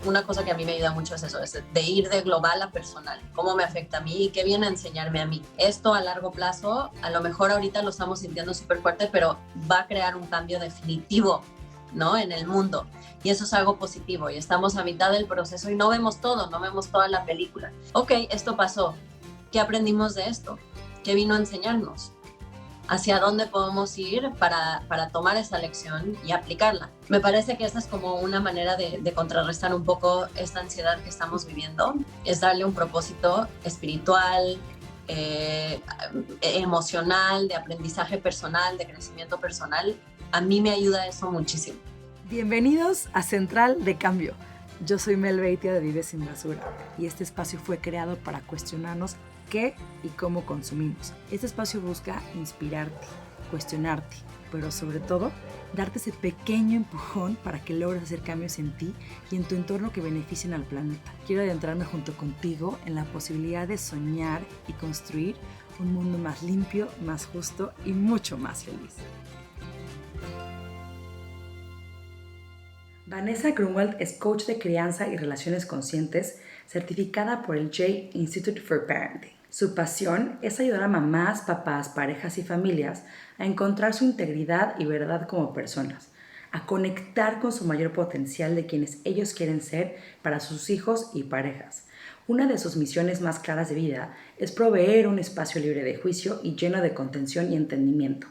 una cosa que a mí me ayuda mucho es eso, es de ir de global a personal. ¿Cómo me afecta a mí? ¿Qué viene a enseñarme a mí? Esto a largo plazo, a lo mejor ahorita lo estamos sintiendo súper fuerte, pero va a crear un cambio definitivo, ¿no? En el mundo. Y eso es algo positivo. Y estamos a mitad del proceso y no vemos todo, no vemos toda la película. Ok, esto pasó. ¿Qué aprendimos de esto? ¿Qué vino a enseñarnos? ¿Hacia dónde podemos ir para tomar esa lección y aplicarla? Me parece que esta es como una manera de contrarrestar un poco esta ansiedad que estamos viviendo, es darle un propósito espiritual, emocional, de aprendizaje personal, de crecimiento personal. A mí me ayuda eso muchísimo. Bienvenidos a Central de Cambio. Yo soy Mel Beitia de Vive Sin Basura y este espacio fue creado para cuestionarnos qué y cómo consumimos. Este espacio busca inspirarte, cuestionarte, pero sobre todo darte ese pequeño empujón para que logres hacer cambios en ti y en tu entorno que beneficien al planeta. Quiero adentrarme junto contigo en la posibilidad de soñar y construir un mundo más limpio, más justo y mucho más feliz. Vanessa Grunwald es coach de crianza y relaciones conscientes, certificada por el J Institute for Parenting. Su pasión es ayudar a mamás, papás, parejas y familias a encontrar su integridad y verdad como personas, a conectar con su mayor potencial de quienes ellos quieren ser para sus hijos y parejas. Una de sus misiones más claras de vida es proveer un espacio libre de juicio y lleno de contención y entendimiento,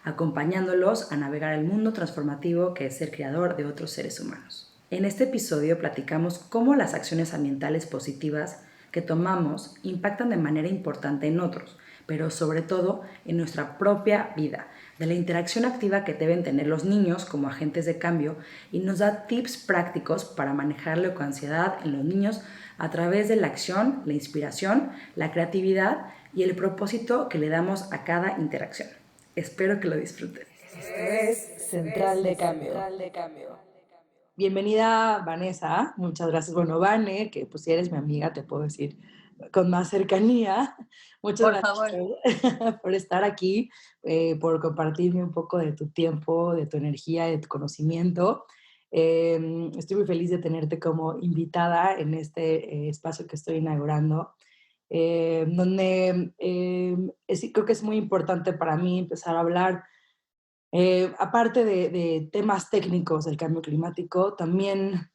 acompañándolos a navegar el mundo transformativo que es ser creador de otros seres humanos. En este episodio platicamos cómo las acciones ambientales positivas que tomamos impactan de manera importante en otros, pero sobre todo en nuestra propia vida, de la interacción activa que deben tener los niños como agentes de cambio, y nos da tips prácticos para manejar la ecoansiedad en los niños a través de la acción, la inspiración, la creatividad y el propósito que le damos a cada interacción. Espero que lo disfruten. Esto es Central de Cambio. Bienvenida, Vanessa. Muchas gracias. Bueno, Vane, que pues si eres mi amiga, te puedo decir con más cercanía. Muchas Por gracias favor. por estar aquí, por compartirme un poco de tu tiempo, de tu energía, de tu conocimiento. Estoy muy feliz de tenerte como invitada en este espacio que estoy inaugurando, donde creo que es muy importante para mí empezar a hablar, aparte de temas técnicos del cambio climático, también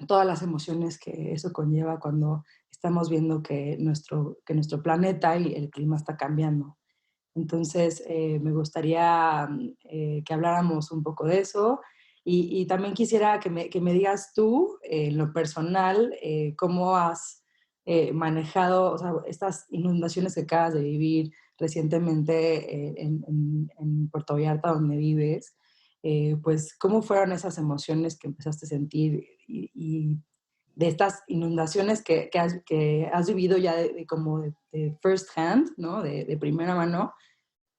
todas las emociones que eso conlleva cuando estamos viendo que nuestro planeta y el clima está cambiando. Entonces, me gustaría que habláramos un poco de eso y también quisiera que me digas tú, en lo personal, cómo has manejado, o sea, estas inundaciones que acabas de vivir recientemente en Puerto Vallarta, donde vives. Pues, ¿cómo fueron esas emociones que empezaste a sentir y de estas inundaciones que has vivido ya como de first hand, ¿no? De primera mano,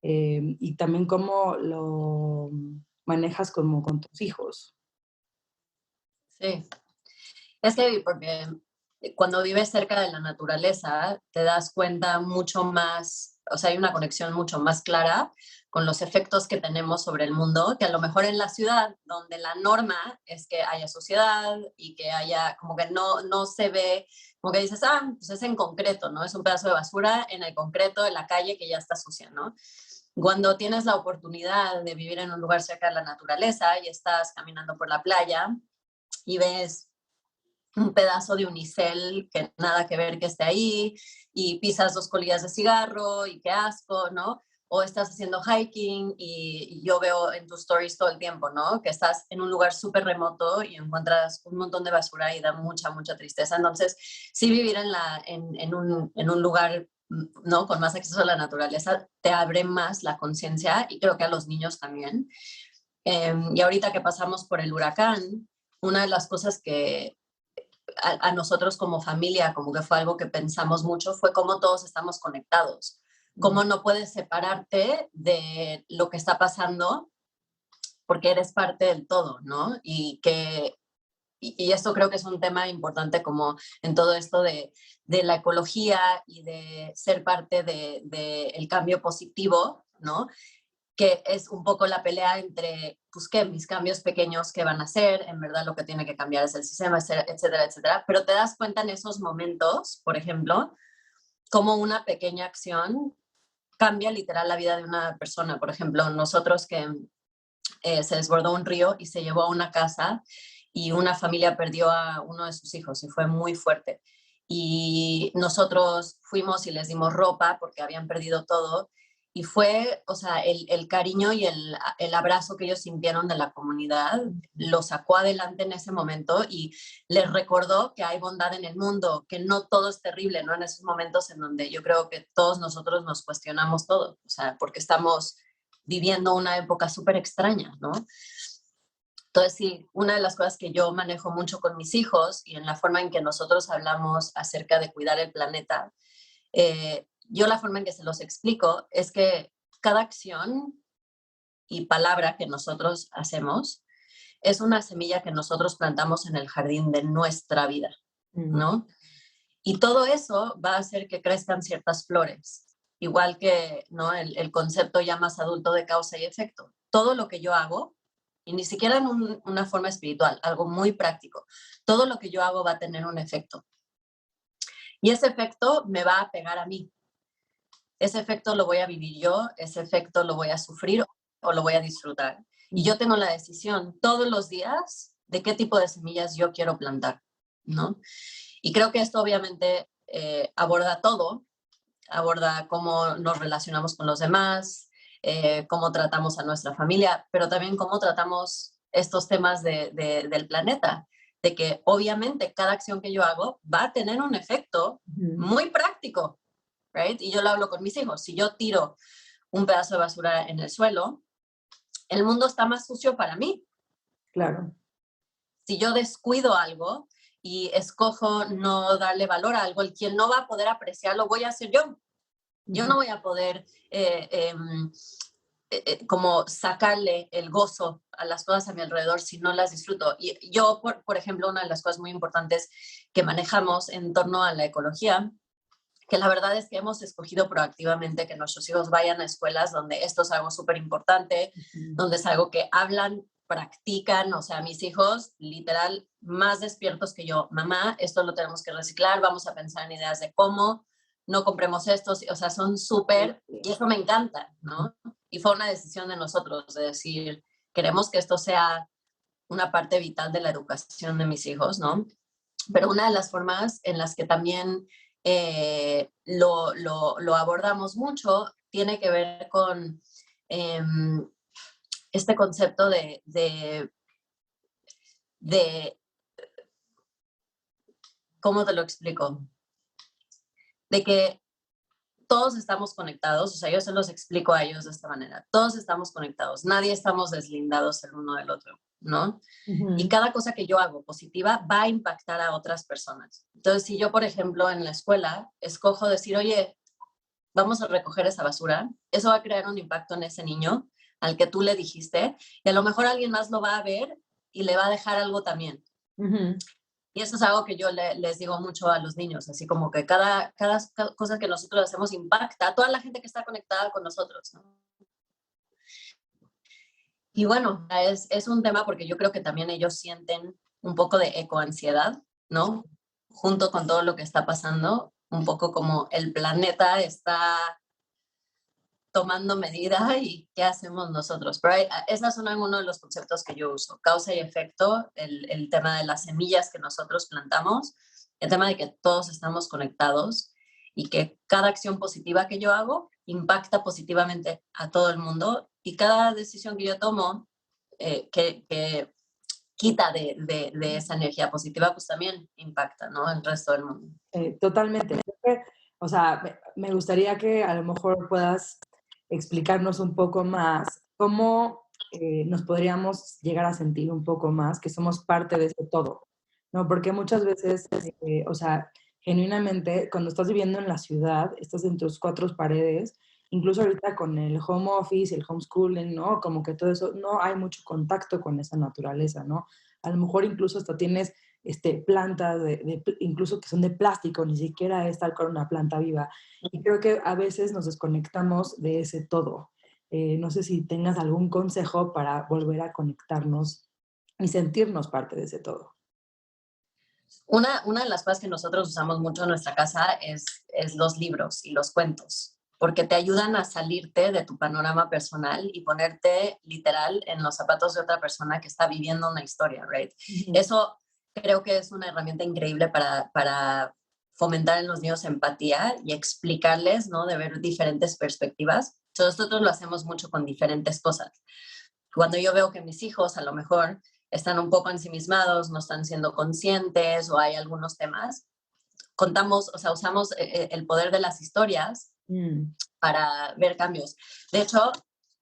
y también cómo lo manejas como con tus hijos? Sí, es que porque cuando vives cerca de la naturaleza te das cuenta mucho más, o sea, hay una conexión mucho más clara con los efectos que tenemos sobre el mundo, que a lo mejor en la ciudad, donde la norma es que haya suciedad y que haya, como que no se ve, como que dices, pues es en concreto, ¿no? Es un pedazo de basura en el concreto de la calle que ya está sucia, ¿no? Cuando tienes la oportunidad de vivir en un lugar cerca de la naturaleza y estás caminando por la playa y ves un pedazo de unicel que nada que ver que esté ahí y pisas 2 colillas de cigarro y qué asco, ¿no? O estás haciendo hiking y yo veo en tus stories todo el tiempo, ¿no? Que estás en un lugar súper remoto y encuentras un montón de basura y da mucha tristeza. Entonces, sí vivir en un lugar, ¿no? Con más acceso a la naturaleza te abre más la conciencia y creo que a los niños también. Y ahorita que pasamos por el huracán, una de las cosas que a nosotros como familia, como que fue algo que pensamos mucho, fue cómo todos estamos conectados, cómo no puedes separarte de lo que está pasando porque eres parte del todo, ¿no? Y esto creo que es un tema importante como en todo esto de la ecología y de ser parte del cambio positivo, ¿no? que es un poco la pelea entre, pues, ¿qué? Mis cambios pequeños, ¿qué van a hacer? En verdad lo que tiene que cambiar es el sistema, etcétera, etcétera. Pero te das cuenta en esos momentos, por ejemplo, cómo una pequeña acción cambia literal la vida de una persona. Por ejemplo, nosotros que se desbordó un río y se llevó a una casa y una familia perdió a uno de sus hijos y fue muy fuerte. Y nosotros fuimos y les dimos ropa porque habían perdido todo. Y fue, o sea, el cariño y el abrazo que ellos sintieron de la comunidad lo sacó adelante en ese momento y les recordó que hay bondad en el mundo, que no todo es terrible, ¿no? En esos momentos en donde yo creo que todos nosotros nos cuestionamos todo, o sea, porque estamos viviendo una época súper extraña, ¿no? Entonces, sí, una de las cosas que yo manejo mucho con mis hijos y en la forma en que nosotros hablamos acerca de cuidar el planeta, yo la forma en que se los explico es que cada acción y palabra que nosotros hacemos es una semilla que nosotros plantamos en el jardín de nuestra vida, ¿no? Y todo eso va a hacer que crezcan ciertas flores, igual que, ¿no? El concepto ya más adulto de causa y efecto. Todo lo que yo hago, y ni siquiera en una forma espiritual, algo muy práctico, todo lo que yo hago va a tener un efecto. Y ese efecto me va a pegar a mí. Ese efecto lo voy a vivir yo, ese efecto lo voy a sufrir o lo voy a disfrutar. Y yo tengo la decisión todos los días de qué tipo de semillas yo quiero plantar, ¿no? Y creo que esto obviamente aborda todo, aborda cómo nos relacionamos con los demás, cómo tratamos a nuestra familia, pero también cómo tratamos estos temas del planeta, de que obviamente cada acción que yo hago va a tener un efecto muy práctico, right? Y yo lo hablo con mis hijos. Si yo tiro un pedazo de basura en el suelo, el mundo está más sucio para mí. Claro. Si yo descuido algo y escojo no darle valor a algo, el quien no va a poder apreciarlo voy a ser yo. Yo no voy a poder como sacarle el gozo a las cosas a mi alrededor si no las disfruto. Y yo, por ejemplo, una de las cosas muy importantes que manejamos en torno a la ecología, que la verdad es que hemos escogido proactivamente que nuestros hijos vayan a escuelas donde esto es algo súper importante, donde es algo que hablan, practican, o sea, mis hijos literal más despiertos que yo, mamá, esto lo tenemos que reciclar, vamos a pensar en ideas de cómo, no compremos esto, o sea, son súper, y eso me encanta, ¿no? Y fue una decisión de nosotros, de decir, queremos que esto sea una parte vital de la educación de mis hijos, ¿no? Pero una de las formas en las que también lo abordamos mucho tiene que ver con eh, este concepto de, ¿cómo te lo explico? De que todos estamos conectados, o sea, yo se los explico a ellos de esta manera, todos estamos conectados, nadie estamos deslindados el uno del otro, ¿no? Y cada cosa que yo hago positiva va a impactar a otras personas. Entonces, si yo, por ejemplo, en la escuela escojo decir, oye, vamos a recoger esa basura, eso va a crear un impacto en ese niño al que tú le dijiste, y a lo mejor alguien más lo va a ver y le va a dejar algo también. Y eso es algo que yo les digo mucho a los niños, así como que cada cosa que nosotros hacemos impacta a toda la gente que está conectada con nosotros, ¿no? Y bueno, es un tema porque yo creo que también ellos sienten un poco de ecoansiedad, ¿no? Junto con todo lo que está pasando, un poco como el planeta está tomando medida y qué hacemos nosotros. Pero esas son algunos de los conceptos que yo uso. Causa y efecto, el tema de las semillas que nosotros plantamos, el tema de que todos estamos conectados y que cada acción positiva que yo hago impacta positivamente a todo el mundo y cada decisión que yo tomo que quita de esa energía positiva, pues también impacta, ¿no? El resto del mundo. Totalmente. O sea, me gustaría que a lo mejor puedas explicarnos un poco más cómo nos podríamos llegar a sentir un poco más que somos parte de ese todo, ¿no? Porque muchas veces, o sea, genuinamente, cuando estás viviendo en la ciudad, estás en tus cuatro paredes, incluso ahorita con el home office, el homeschooling, ¿no? Como que todo eso, no hay mucho contacto con esa naturaleza, ¿no? A lo mejor incluso hasta tienes plantas, incluso que son de plástico, ni siquiera es tal cual una planta viva. Y creo que a veces nos desconectamos de ese todo. No sé si tengas algún consejo para volver a conectarnos y sentirnos parte de ese todo. Una de las cosas que nosotros usamos mucho en nuestra casa es los libros y los cuentos, porque te ayudan a salirte de tu panorama personal y ponerte literal en los zapatos de otra persona que está viviendo una historia, right? Ujú. Eso creo que es una herramienta increíble para fomentar en los niños empatía y explicarles, ¿no? De ver diferentes perspectivas. Entonces, nosotros lo hacemos mucho con diferentes cosas. Cuando yo veo que mis hijos a lo mejor están un poco ensimismados, no están siendo conscientes o hay algunos temas, contamos, o sea, usamos el poder de las historias Mm. para ver cambios. De hecho,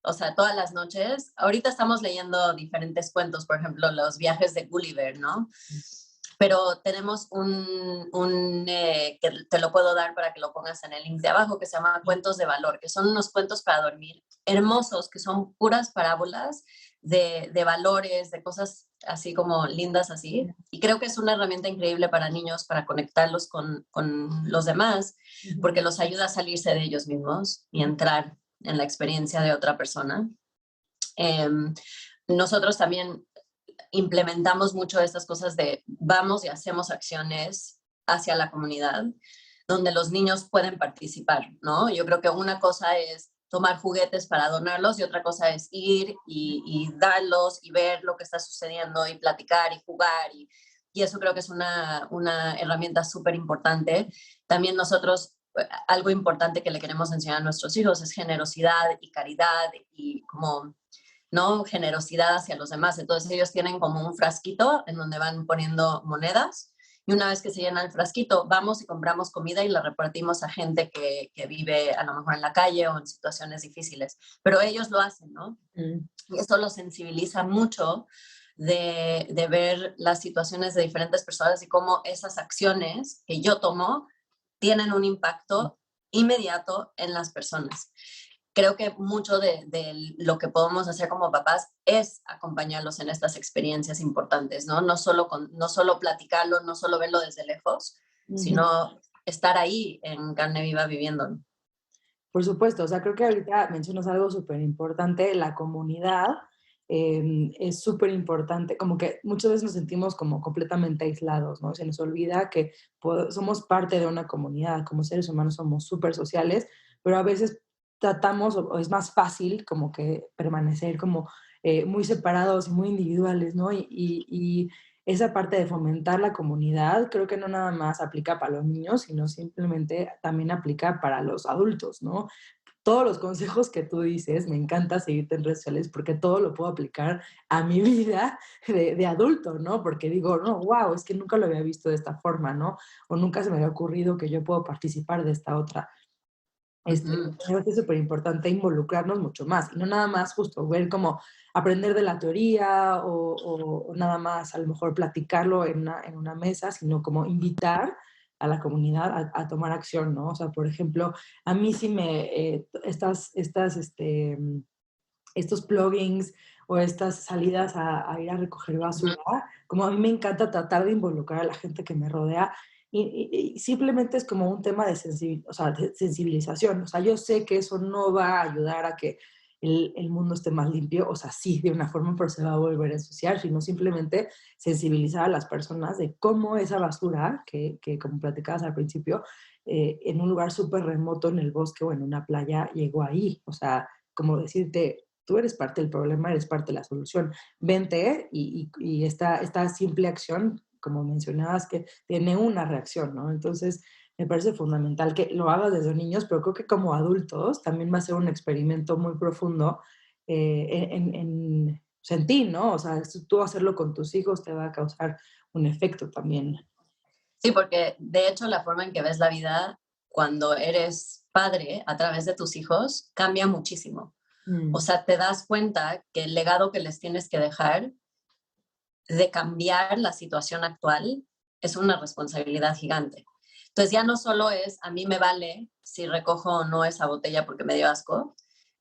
o sea, todas las noches, ahorita estamos leyendo diferentes cuentos, por ejemplo, los viajes de Gulliver, ¿no? Pero tenemos que te lo puedo dar para que lo pongas en el link de abajo, que se llama Cuentos de Valor, que son unos cuentos para dormir hermosos, que son puras parábolas de valores, de cosas así como lindas así. Y creo que es una herramienta increíble para niños, para conectarlos con los demás, porque los ayuda a salirse de ellos mismos y entrar en la experiencia de otra persona. Eh, nosotros también implementamos mucho estas cosas de vamos y hacemos acciones hacia la comunidad donde los niños pueden participar, ¿no? Yo creo que una cosa es tomar juguetes para donarlos y otra cosa es ir y darlos y ver lo que está sucediendo y platicar y jugar y eso creo que es una herramienta súper importante. También nosotros, algo importante que le queremos enseñar a nuestros hijos es generosidad y caridad y como ¿no? Generosidad hacia los demás. Entonces ellos tienen como un frasquito en donde van poniendo monedas y una vez que se llena el frasquito, vamos y compramos comida y la repartimos a gente que vive a lo mejor en la calle o en situaciones difíciles. Pero ellos lo hacen, ¿no? Mm. Y eso los sensibiliza mucho de ver las situaciones de diferentes personas y cómo esas acciones que yo tomo tienen un impacto inmediato en las personas. Creo que mucho de lo que podemos hacer como papás es acompañarlos en estas experiencias importantes, ¿no? No solo platicarlo, no solo verlo desde lejos, Ujú. sino estar ahí en carne viva viviéndolo. Por supuesto, o sea, creo que ahorita mencionas algo súper importante, la comunidad es súper importante, como que muchas veces nos sentimos como completamente aislados, ¿no? Se nos olvida que somos parte de una comunidad, como seres humanos somos súper sociales, pero a veces tratamos, o es más fácil como que permanecer como muy separados y muy individuales, ¿no? Y esa parte de fomentar la comunidad, creo que no nada más aplica para los niños, sino simplemente también aplica para los adultos, ¿no? Todos los consejos que tú dices, me encanta seguirte en redes sociales porque todo lo puedo aplicar a mi vida de adulto, ¿no? Porque digo, no, wow, es que nunca lo había visto de esta forma, ¿no? O nunca se me había ocurrido que yo puedo participar de esta otra. Ujú. Creo que es súper importante involucrarnos mucho más y no nada más justo ver cómo aprender de la teoría o nada más a lo mejor platicarlo en una mesa, sino como invitar a la comunidad a tomar acción, ¿no? O sea, por ejemplo, a mí sí estos plugins o estas salidas a ir a recoger Ujú. basura, como a mí me encanta tratar de involucrar a la gente que me rodea y simplemente es como un tema de, o sea, de sensibilización. O sea, yo sé que eso no va a ayudar a que el mundo esté más limpio, o sea, sí, de una forma, pero se va a volver a ensuciar, sino simplemente sensibilizar a las personas de cómo esa basura, que como platicabas al principio, en un lugar súper remoto, en el bosque o en una playa, llegó ahí. O sea, como decirte, tú eres parte del problema, eres parte de la solución. Vente y esta simple acción, como mencionabas, que tiene una reacción, ¿no? Entonces, me parece fundamental que lo hagas desde niños, pero creo que como adultos también va a ser un experimento muy profundo pues, en ti, ¿no? O sea, tú hacerlo con tus hijos te va a causar un efecto también. Sí, porque de hecho la forma en que ves la vida cuando eres padre a través de tus hijos cambia muchísimo. O Mm. sea, te das cuenta que el legado que les tienes que dejar de cambiar la situación actual es una responsabilidad gigante. Entonces ya no solo es a mí me vale si recojo o no esa botella porque me dio asco,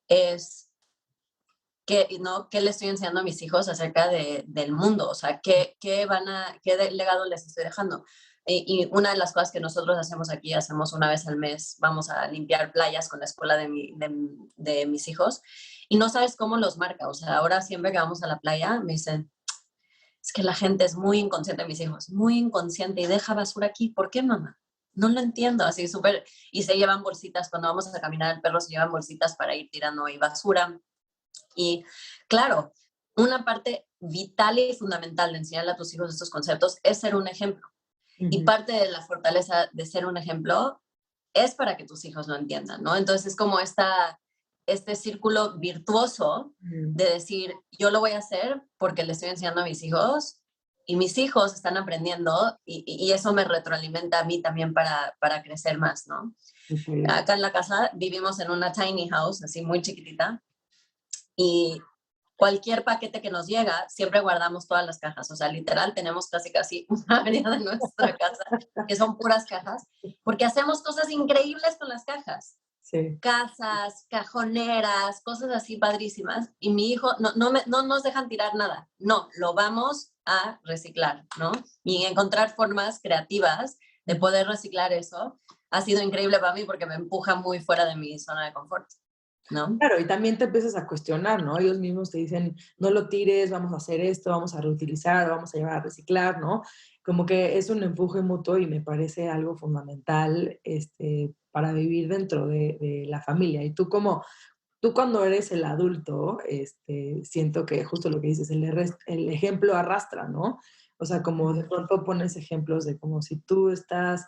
es qué, ¿no? ¿Qué le estoy enseñando a mis hijos acerca del mundo? O sea, ¿qué legado les estoy dejando? Y una de las cosas que nosotros hacemos aquí, hacemos una vez al mes, vamos a limpiar playas con la escuela de mis hijos, y no sabes cómo los marca. O sea, ahora siempre que vamos a la playa me dicen, es que la gente es muy inconsciente, mis hijos, muy inconsciente y deja basura aquí. ¿Por qué, mamá? No lo entiendo, así súper. Y se llevan bolsitas, cuando vamos a caminar, el perro se llevan bolsitas para ir tirando ahí basura. Y claro, una parte vital y fundamental de enseñarle a tus hijos estos conceptos es ser un ejemplo. Y parte de la fortaleza de ser un ejemplo es para que tus hijos lo entiendan, ¿no? Entonces es como este círculo virtuoso de decir, yo lo voy a hacer porque le estoy enseñando a mis hijos y mis hijos están aprendiendo y eso me retroalimenta a mí también para crecer más, ¿no? Okay. Acá en la casa vivimos en una tiny house, así muy chiquitita, y cualquier paquete que nos llega, siempre guardamos todas las cajas. O sea, literal, tenemos casi una área de nuestra casa que son puras cajas, porque hacemos cosas increíbles con las cajas. Sí. Casas, cajoneras, cosas así padrísimas. Y mi hijo, no nos dejan tirar nada. No, lo vamos a reciclar, ¿no? Y encontrar formas creativas de poder reciclar eso ha sido increíble para mí porque me empuja muy fuera de mi zona de confort, ¿no? Claro, y también te empiezas a cuestionar, ¿no? Ellos mismos te dicen, no lo tires, vamos a hacer esto, vamos a reutilizar, vamos a llevar a reciclar, ¿no? Como que es un empuje mutuo y me parece algo fundamental para vivir dentro de la familia. Y tú cuando eres el adulto, siento que justo lo que dices, el ejemplo arrastra, ¿no? O sea, como de pronto pones ejemplos de como si tú estás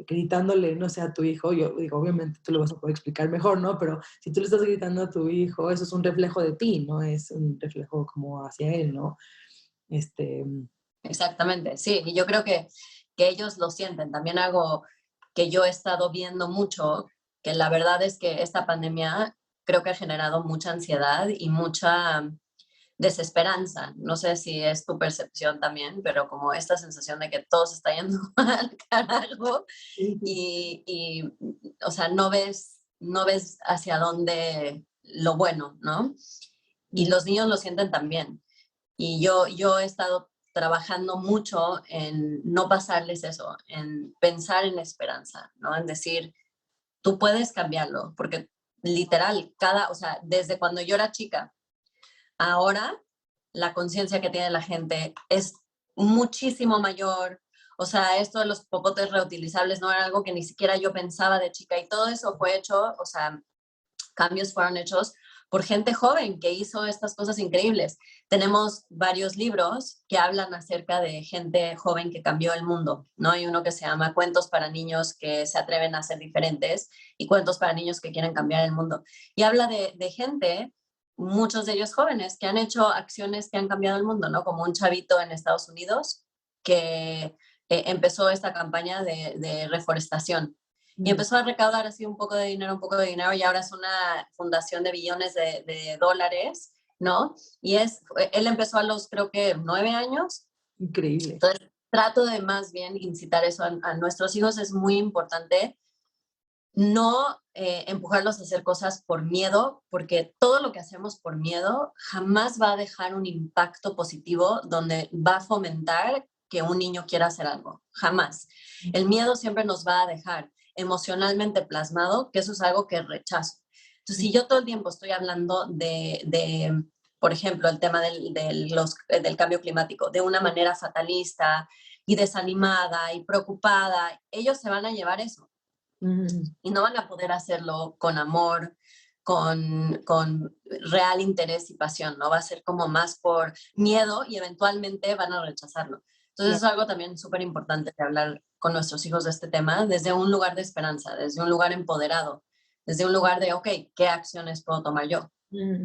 gritándole, no sé, a tu hijo, yo digo, obviamente tú lo vas a poder explicar mejor, ¿no? Pero si tú le estás gritando a tu hijo, eso es un reflejo de ti, ¿no? Es un reflejo como hacia él, ¿no? Este, Exactamente, sí, y yo creo que ellos lo sienten. También algo que yo he estado viendo mucho, que la verdad es que esta pandemia creo que ha generado mucha ansiedad y mucha desesperanza. No sé si es tu percepción también, pero como esta sensación de que todo se está yendo al carajo sí, y o sea, no ves hacia dónde lo bueno, ¿no? Y sí. los niños lo sienten también. Y yo he estado trabajando mucho en no pasarles eso, en pensar en esperanza, ¿no? En decir, tú puedes cambiarlo, porque literal, o sea, desde cuando yo era chica, ahora la conciencia que tiene la gente es muchísimo mayor. O sea, esto de los popotes reutilizables no era algo que ni siquiera yo pensaba de chica y todo eso fue hecho, o sea, cambios fueron hechos por gente joven que hizo estas cosas increíbles. Tenemos varios libros que hablan acerca de gente joven que cambió el mundo, ¿no? Hay uno que se llama Cuentos para niños que se atreven a ser diferentes y Cuentos para niños que quieren cambiar el mundo. Y habla de gente, muchos de ellos jóvenes, que han hecho acciones que han cambiado el mundo, ¿no? Como un chavito en Estados Unidos que empezó esta campaña de reforestación y empezó a recaudar así un poco de dinero, y ahora es una fundación de billones de dólares, ¿no? Él empezó a los, creo que, 9 años. Increíble. Entonces, trato de más bien incitar eso a nuestros hijos. Es muy importante no empujarlos a hacer cosas por miedo, porque todo lo que hacemos por miedo jamás va a dejar un impacto positivo donde va a fomentar que un niño quiera hacer algo. Jamás. El miedo siempre nos va a dejar emocionalmente plasmado, que eso es algo que rechazo. Entonces, si yo todo el tiempo estoy hablando por ejemplo, el tema del cambio climático de una manera fatalista y desanimada y preocupada, ellos se van a llevar eso y no van a poder hacerlo con amor, con real interés y pasión, ¿no? Va a ser como más por miedo y eventualmente van a rechazarlo. Entonces es algo también súper importante de hablar con nuestros hijos de este tema desde un lugar de esperanza, desde un lugar empoderado, desde un lugar de, ok, ¿qué acciones puedo tomar yo?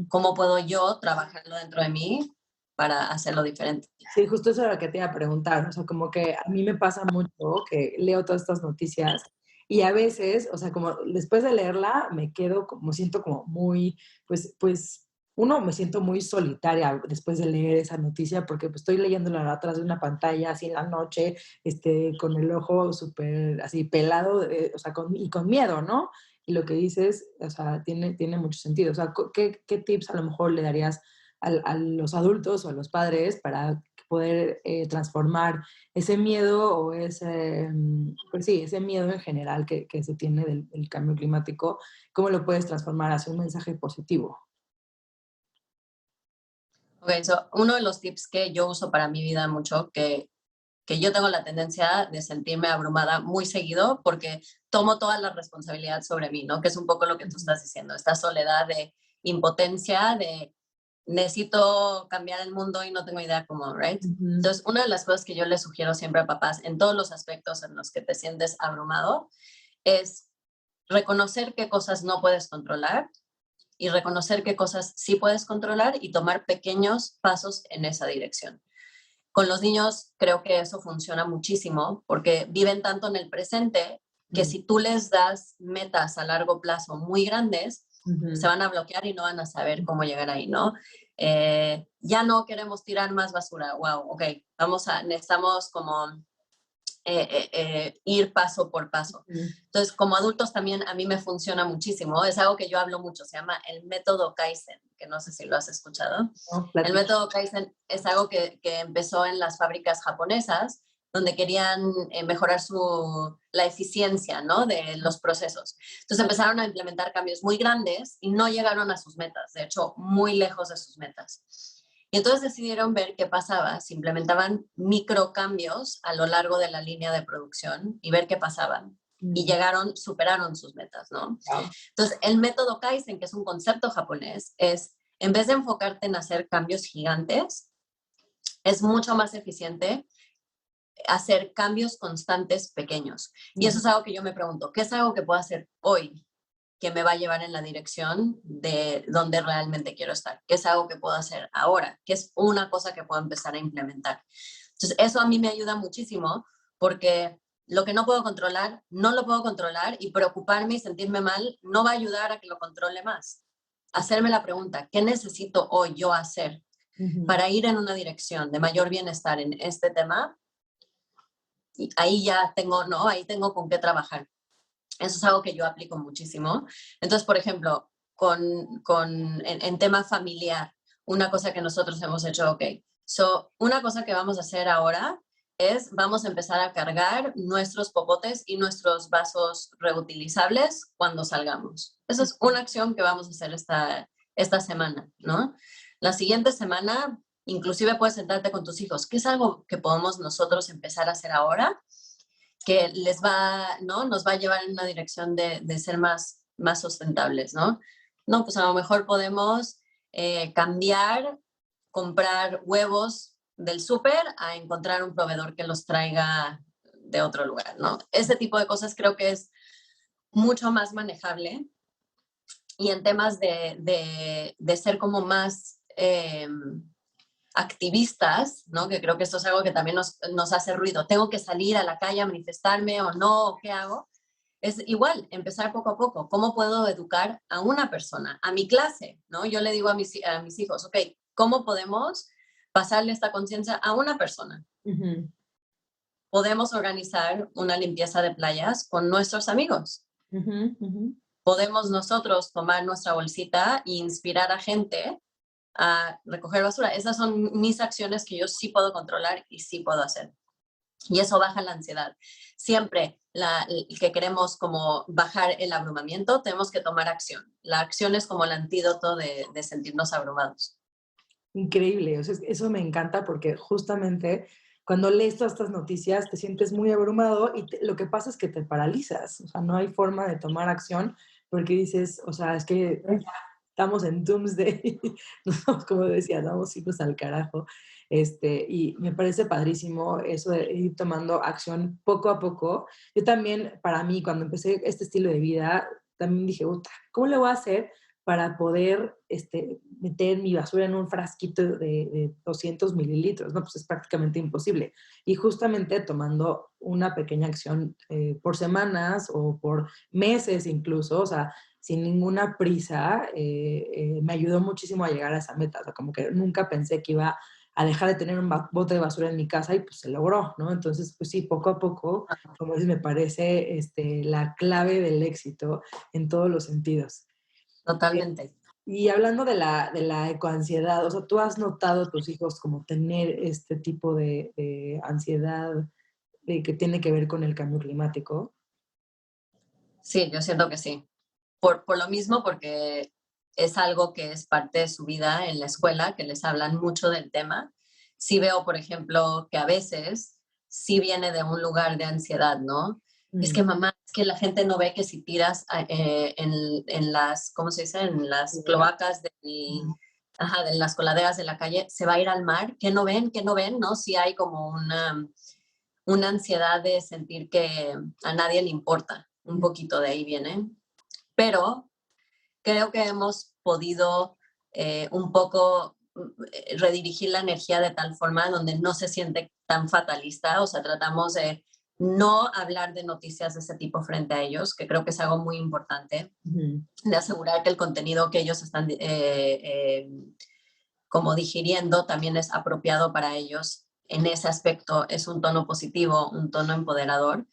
¿Cómo puedo yo trabajarlo dentro de mí para hacerlo diferente? Sí, justo eso era lo que te iba a preguntar. O sea, como que a mí me pasa mucho que leo todas estas noticias y a veces, o sea, como después de leerla me quedo como, siento como muy, uno, me siento muy solitaria después de leer esa noticia porque pues, estoy leyéndola atrás de una pantalla así en la noche, con el ojo súper así pelado, o sea, y con miedo, ¿no? Y lo que dices, o sea, tiene mucho sentido. O sea, ¿qué tips a lo mejor le darías a los adultos o a los padres para poder transformar ese miedo o ese, pues sí, ese miedo en general que se tiene del cambio climático, ¿cómo lo puedes transformar hacia un mensaje positivo? Ok, so, uno de los tips que yo uso para mi vida mucho, que yo tengo la tendencia de sentirme abrumada muy seguido porque tomo toda la responsabilidad sobre mí, ¿no? Que es un poco lo que tú estás diciendo, esta soledad de impotencia, de necesito cambiar el mundo y no tengo idea cómo, ¿right? Ujú. Entonces, una de las cosas que yo les sugiero siempre a papás en todos los aspectos en los que te sientes abrumado es reconocer qué cosas no puedes controlar y reconocer qué cosas sí puedes controlar y tomar pequeños pasos en esa dirección. Con los niños creo que eso funciona muchísimo porque viven tanto en el presente que Mm. si tú les das metas a largo plazo muy grandes, se Ujú. van a bloquear y no van a saber cómo llegar ahí, ¿no? Ya no queremos tirar más basura, wow, ok, necesitamos como ir paso por paso. Ujú. Entonces, como adultos también a mí me funciona muchísimo, es algo que yo hablo mucho, se llama el método Kaizen, que no sé si lo has escuchado. ¿No? El método Kaizen es algo que empezó en las fábricas japonesas, donde querían mejorar la eficiencia, ¿no?, de los procesos. Entonces empezaron a implementar cambios muy grandes y no llegaron a sus metas, de hecho, muy lejos de sus metas. Y entonces decidieron ver qué pasaba si implementaban microcambios a lo largo de la línea de producción y ver qué pasaba. Y Mm. llegaron, superaron sus metas, ¿no? Wow. Entonces, el método Kaizen, que es un concepto japonés, es, en vez de enfocarte en hacer cambios gigantes, es mucho más eficiente hacer cambios constantes pequeños. Y eso Ujú. es algo que yo me pregunto, ¿qué es algo que puedo hacer hoy que me va a llevar en la dirección de donde realmente quiero estar? ¿Qué es algo que puedo hacer ahora? ¿Qué es una cosa que puedo empezar a implementar? Entonces, eso a mí me ayuda muchísimo porque lo que no puedo controlar, no lo puedo controlar y preocuparme y sentirme mal no va a ayudar a que lo controle más. Hacerme la pregunta, ¿qué necesito hoy yo hacer Ujú. para ir en una dirección de mayor bienestar en este tema? Y ahí ya tengo, ¿no? Ahí tengo con qué trabajar. Eso es algo que yo aplico muchísimo. Entonces, por ejemplo, en tema familiar, una cosa que nosotros hemos hecho, ok, una cosa que vamos a hacer ahora es, vamos a empezar a cargar nuestros popotes y nuestros vasos reutilizables cuando salgamos. Esa es una acción que vamos a hacer esta semana, ¿no? La siguiente semana, inclusive puedes sentarte con tus hijos. ¿Qué es algo que podemos nosotros empezar a hacer ahora que ¿no? Nos va a llevar en una dirección de ser más sustentables, ¿no? No, pues a lo mejor podemos cambiar, comprar huevos del súper a encontrar un proveedor que los traiga de otro lugar, ¿no? Ese tipo de cosas creo que es mucho más manejable y en temas de ser como más activistas, ¿no? Que creo que esto es algo que también nos hace ruido. ¿Tengo que salir a la calle a manifestarme o no? ¿Qué hago? Es igual, empezar poco a poco. ¿Cómo puedo educar a una persona, a mi clase? ¿No? Yo le digo a mis hijos, ok, ¿cómo podemos pasarle esta conciencia a una persona? Ujú. Podemos organizar una limpieza de playas con nuestros amigos. Ujú. Ujú. Podemos nosotros tomar nuestra bolsita e inspirar a gente a recoger basura. Esas son mis acciones que yo sí puedo controlar y sí puedo hacer. Y eso baja la ansiedad. Siempre el que queremos como bajar el abrumamiento, tenemos que tomar acción. La acción es como el antídoto de sentirnos abrumados. Increíble, o sea, eso me encanta porque justamente cuando lees todas estas noticias te sientes muy abrumado y lo que pasa es que te paralizas, o sea, no hay forma de tomar acción porque dices, o sea, es que ya estamos en doomsday, ¿no? Como decía, vamos irnos al carajo, y me parece padrísimo eso de ir tomando acción poco a poco. Yo también, para mí, cuando empecé este estilo de vida, también dije, "Uta, ¿cómo le voy a hacer para poder meter mi basura en un frasquito de 200 mililitros? No, pues es prácticamente imposible. Y justamente tomando una pequeña acción por semanas o por meses incluso, o sea, sin ninguna prisa, me ayudó muchísimo a llegar a esa meta. O sea, como que nunca pensé que iba a dejar de tener un bote de basura en mi casa y pues se logró, ¿no? Entonces, pues sí, poco a poco, como dices, me parece la clave del éxito en todos los sentidos. Totalmente. Y hablando de la ecoansiedad, o sea, ¿tú has notado a tus hijos como tener este tipo de ansiedad de que tiene que ver con el cambio climático? Sí, yo siento que sí. Por lo mismo, porque es algo que es parte de su vida en la escuela, que les hablan mucho del tema. Sí veo, por ejemplo, que a veces sí viene de un lugar de ansiedad, ¿no? Es Mm, que mamá, es que la gente no ve que si tiras en las, ¿cómo se dice? En las cloacas ujú, ajá, de las coladeras de la calle, se va a ir al mar. ¿Qué no ven? ¿Qué no ven? ¿No? Sí hay como una ansiedad de sentir que a nadie le importa. Un mm, poquito de ahí viene. Pero creo que hemos podido un poco redirigir la energía de tal forma donde no se siente tan fatalista, o sea, tratamos de no hablar de noticias de ese tipo frente a ellos, que creo que es algo muy importante, ujú, de asegurar que el contenido que ellos están como digiriendo también es apropiado para ellos. En ese aspecto es un tono positivo, un tono empoderador,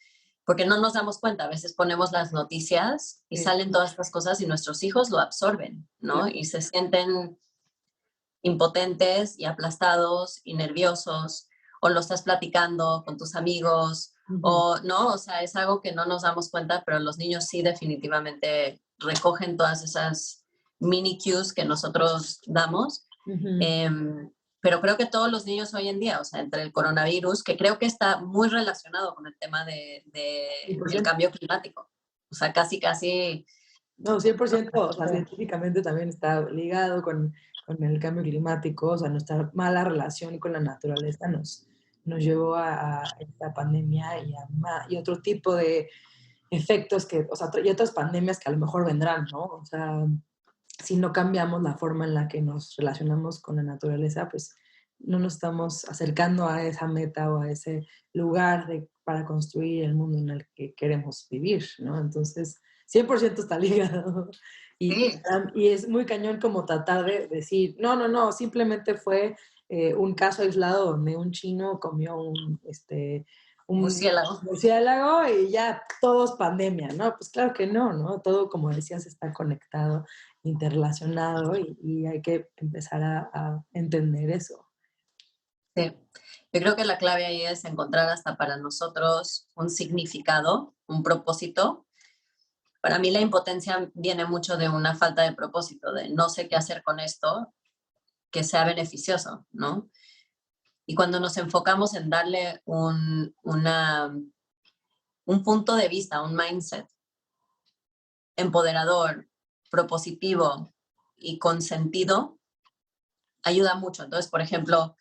porque no nos damos cuenta, a veces ponemos las noticias y sí, salen todas estas cosas y nuestros hijos lo absorben, ¿no? claro, Y se sienten impotentes y aplastados y nerviosos, o lo estás platicando con tus amigos, ujú, o no, o sea, es algo que no nos damos cuenta, pero los niños sí definitivamente recogen todas esas mini cues que nosotros damos. ujú, Em, pero creo que todos los niños hoy en día, o sea, entre el coronavirus, que creo que está muy relacionado con el tema del 100%. cambio climático. O sea, casi, casi, No, 100%, o sea, científicamente también está ligado con el cambio climático, o sea, nuestra mala relación con la naturaleza nos llevó a esta pandemia y otro tipo de efectos que, o sea, y otras pandemias que a lo mejor vendrán, ¿no? O sea, si no cambiamos la forma en la que nos relacionamos con la naturaleza, pues no nos estamos acercando a esa meta o a ese lugar para construir el mundo en el que queremos vivir, ¿no? Entonces, 100% está ligado. Y, sí, y es muy cañón como tratar de decir, no, no, no, simplemente fue un caso aislado donde un chino comió un murciélago. murciélago y ya todos pandemia, ¿no? Pues claro que no, ¿no? Todo, como decías, está conectado, interrelacionado y hay que empezar a entender eso. Sí. Yo creo que la clave ahí es encontrar hasta para nosotros un significado, un propósito. Para mí la impotencia viene mucho de una falta de propósito, de no sé qué hacer con esto que sea beneficioso, ¿no? Y cuando nos enfocamos en darle un punto de vista, un mindset empoderador, propositivo y con sentido, ayuda mucho. Entonces, por ejemplo,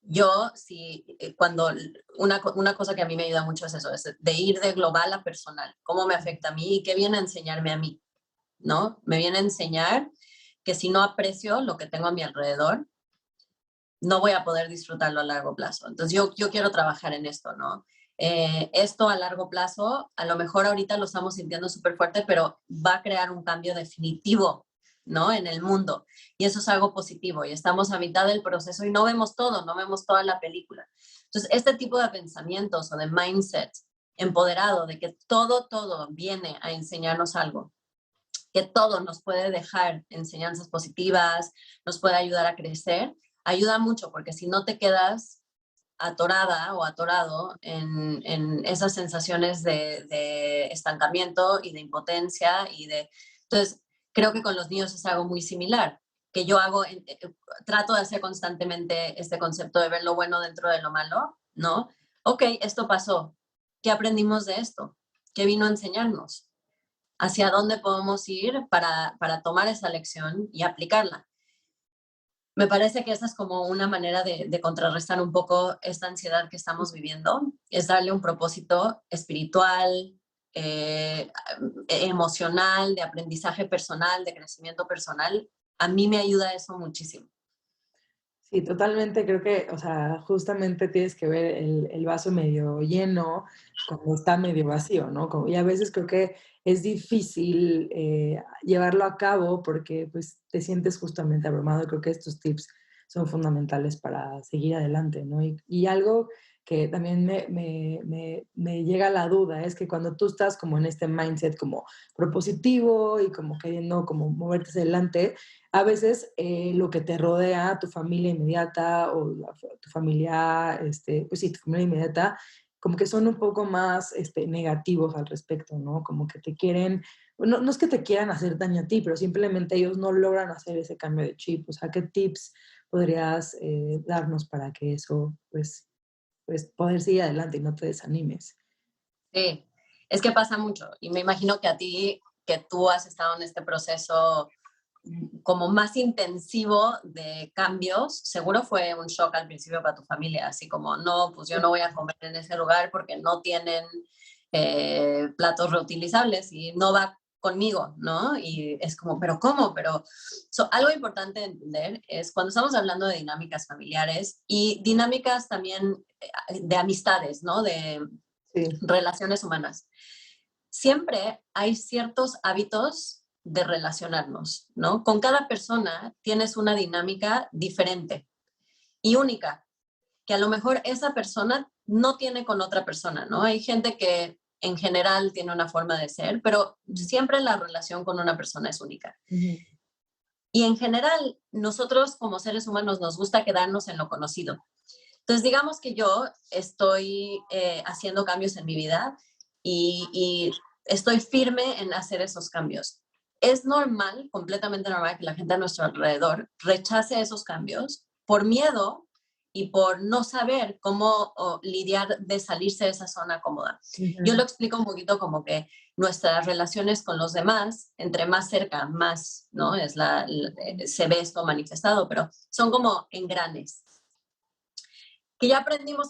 yo, si cuando una cosa que a mí me ayuda mucho es eso, es de ir de global a personal, cómo me afecta a mí y qué viene a enseñarme a mí, ¿no? Me viene a enseñar que si no aprecio lo que tengo a mi alrededor, no voy a poder disfrutarlo a largo plazo. Entonces yo quiero trabajar en esto, ¿no? Esto a largo plazo, a lo mejor ahorita lo estamos sintiendo súper fuerte, pero va a crear un cambio definitivo, ¿no? En el mundo. Y eso es algo positivo. Y estamos a mitad del proceso y no vemos todo, no vemos toda la película. Entonces, este tipo de pensamientos o de mindset empoderado de que todo viene a enseñarnos algo, que todo nos puede dejar enseñanzas positivas, nos puede ayudar a crecer, ayuda mucho, porque si no te quedas atorada o atorado en esas sensaciones de estancamiento y de impotencia y de... Entonces, creo que con los niños es algo muy similar, que yo hago, trato de hacer constantemente este concepto de ver lo bueno dentro de lo malo, ¿no? Ok, esto pasó. ¿Qué aprendimos de esto? ¿Qué vino a enseñarnos? ¿Hacia dónde podemos ir para tomar esa lección y aplicarla? Me parece que esa es como una manera de contrarrestar un poco esta ansiedad que estamos viviendo, es darle un propósito espiritual, eh, emocional, de aprendizaje personal, de crecimiento personal. A mí me ayuda eso muchísimo. Sí, totalmente, creo que, o sea, justamente tienes que ver el vaso medio lleno cuando está medio vacío, ¿no? Como, y a veces creo que es difícil llevarlo a cabo porque pues te sientes justamente abrumado. Creo que estos tips son fundamentales para seguir adelante, ¿no? Y algo que también me llega a la duda es que cuando tú estás como en este mindset como propositivo y como queriendo como moverte hacia adelante, a veces lo que te rodea, tu familia inmediata o tu familia, pues sí, tu familia inmediata, como que son un poco más negativos al respecto, ¿no? Como que te quieren, no es que te quieran hacer daño a ti, pero simplemente ellos no logran hacer ese cambio de chip. O sea, ¿qué tips podrías darnos para que eso, pues poder seguir adelante y no te desanimes? Sí, es que pasa mucho y me imagino que a ti, que tú has estado en este proceso como más intensivo de cambios, seguro fue un shock al principio para tu familia, así como, no, pues yo no voy a comer en ese lugar porque no tienen platos reutilizables y no va conmigo, ¿no? Y es como, pero ¿cómo? Pero algo importante de entender es cuando estamos hablando de dinámicas familiares y dinámicas también de amistades, ¿no? De Sí. relaciones humanas. Siempre hay ciertos hábitos de relacionarnos, ¿no? Con cada persona tienes una dinámica diferente y única, que a lo mejor esa persona no tiene con otra persona, ¿no? Hay gente que en general tiene una forma de ser, pero siempre la relación con una persona es única. Ujú. Y en general, nosotros como seres humanos nos gusta quedarnos en lo conocido. Entonces, digamos que yo estoy haciendo cambios en mi vida y estoy firme en hacer esos cambios. Es normal, completamente normal, que la gente a nuestro alrededor rechace esos cambios por miedo y por no saber cómo lidiar de salirse de esa zona cómoda. Yo Ujú. lo explico un poquito como que nuestras relaciones con los demás, entre más cerca, más, ¿no? Se ve esto manifestado, pero son como engranes que ya aprendimos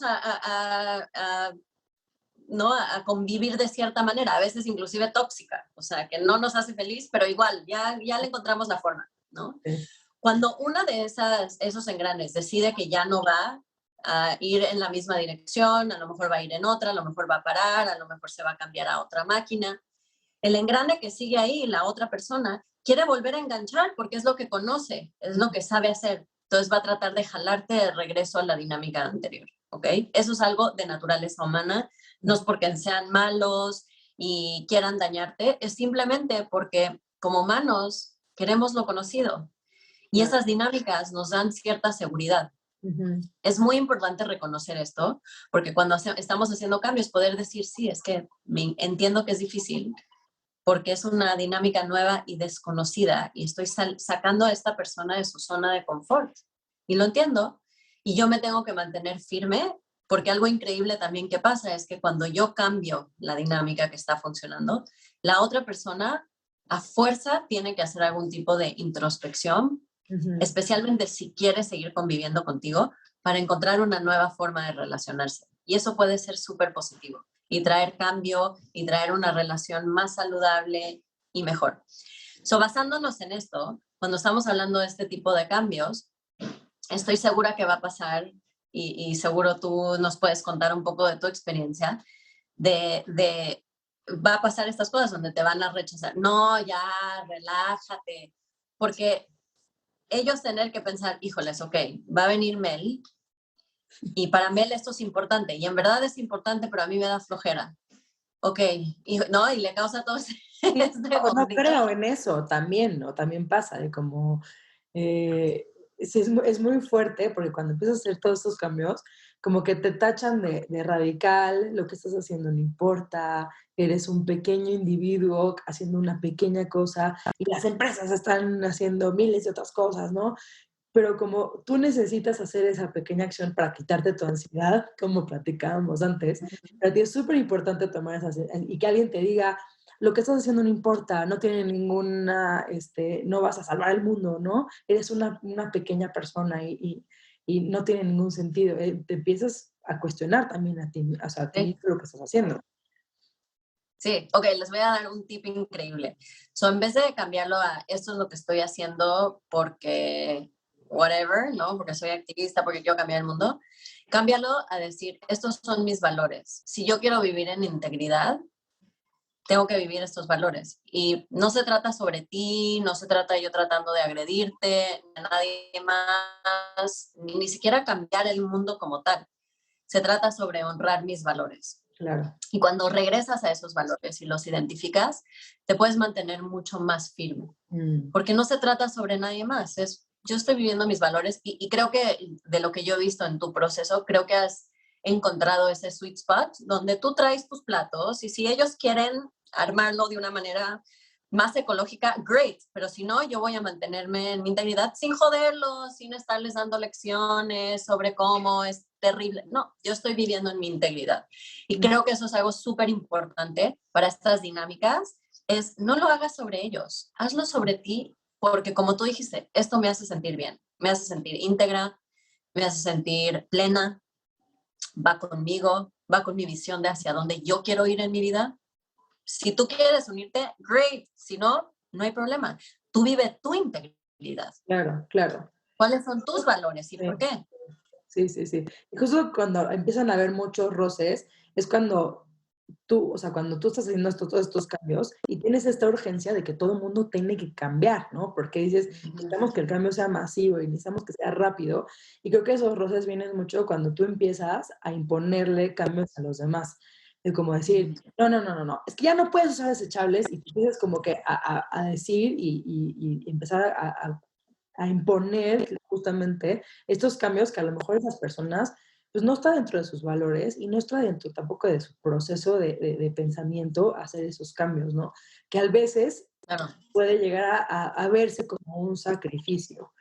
¿no? A convivir de cierta manera, a veces inclusive tóxica, o sea, que no nos hace feliz, pero igual, ya le encontramos la forma, ¿no? Sí. Cuando una de esos engranes decide que ya no va a ir en la misma dirección, a lo mejor va a ir en otra, a lo mejor va a parar, a lo mejor se va a cambiar a otra máquina, el engrane que sigue ahí, la otra persona, quiere volver a enganchar porque es lo que conoce, es lo que sabe hacer. Entonces va a tratar de jalarte de regreso a la dinámica anterior, ¿ok? Eso es algo de naturaleza humana, no es porque sean malos y quieran dañarte, es simplemente porque como humanos queremos lo conocido y Claro. esas dinámicas nos dan cierta seguridad. Ujú. Es muy importante reconocer esto, porque cuando estamos haciendo cambios, poder decir, sí, es que entiendo que es difícil, porque es una dinámica nueva y desconocida y estoy sacando a esta persona de su zona de confort. Y lo entiendo. Y yo me tengo que mantener firme porque algo increíble también que pasa es que cuando yo cambio la dinámica que está funcionando, la otra persona a fuerza tiene que hacer algún tipo de introspección, Ujú. especialmente si quiere seguir conviviendo contigo, para encontrar una nueva forma de relacionarse. Y eso puede ser súper positivo y traer cambio y traer una relación más saludable y mejor. Basándonos en esto, cuando estamos hablando de este tipo de cambios, estoy segura que va a pasar y seguro tú nos puedes contar un poco de tu experiencia va a pasar estas cosas donde te van a rechazar. No, ya, relájate, porque ellos tener que pensar, híjoles, ok, va a venir Mel y para Mel esto es importante y en verdad es importante, pero a mí me da flojera. Ok, no, y le causa todo Sí, este no conflicto. creo en eso también, ¿no? También pasa de como, sí, es muy fuerte porque cuando empiezas a hacer todos estos cambios, como que te tachan de radical, lo que estás haciendo no importa, eres un pequeño individuo haciendo una pequeña cosa y las empresas están haciendo miles de otras cosas, ¿no? Pero como tú necesitas hacer esa pequeña acción para quitarte tu ansiedad, como platicábamos antes, para ti es súper importante tomar esa y que alguien te diga, lo que estás haciendo no importa, no tiene ninguna, no vas a salvar el mundo, ¿no? Eres una pequeña persona y no tiene ningún sentido. Te empiezas a cuestionar también a ti, o sea, a ti Sí, mismo lo que estás haciendo. sí, ok, les voy a dar un tip increíble. En vez de cambiarlo a esto es lo que estoy haciendo porque whatever, ¿no? Porque soy activista, porque quiero cambiar el mundo, cámbialo a decir, estos son mis valores. Si yo quiero vivir en integridad, tengo que vivir estos valores. Y no se trata sobre ti, no se trata yo tratando de agredirte, a nadie más, ni siquiera cambiar el mundo como tal. Se trata sobre honrar mis valores. Claro. Y cuando regresas a esos valores y los identificas, te puedes mantener mucho más firme. Porque no se trata sobre nadie más, es yo estoy viviendo mis valores y creo que de lo que yo he visto en tu proceso, creo que has encontrado ese sweet spot donde tú traes tus platos y si ellos quieren armarlo de una manera más ecológica, great, pero si no, yo voy a mantenerme en mi integridad sin joderlos, sin estarles dando lecciones sobre cómo es terrible. No, yo estoy viviendo en mi integridad. Y creo que eso es algo súper importante para estas dinámicas, es no lo hagas sobre ellos, hazlo sobre ti, porque como tú dijiste, esto me hace sentir bien, me hace sentir íntegra, me hace sentir plena, va conmigo, va con mi visión de hacia dónde yo quiero ir en mi vida. Si tú quieres unirte, great. Si no, no hay problema. Tú vive tu integridad. Claro, claro. ¿Cuáles son tus valores y Sí. por qué? Sí, sí, sí. Y justo cuando empiezan a haber muchos roces, es cuando tú, o sea, cuando tú estás haciendo todos estos cambios y tienes esta urgencia de que todo el mundo tiene que cambiar, ¿no? Porque dices, necesitamos que el cambio sea masivo y necesitamos que sea rápido. Y creo que esos roces vienen mucho cuando tú empiezas a imponerle cambios a los demás. Es como decir, no, es que ya no puedes usar desechables y empiezas como que a decir y empezar a imponer justamente estos cambios que a lo mejor esas personas pues no está dentro de sus valores y no está dentro tampoco de su proceso de pensamiento hacer esos cambios, ¿no? Que a veces Claro, puede llegar a verse como un sacrificio.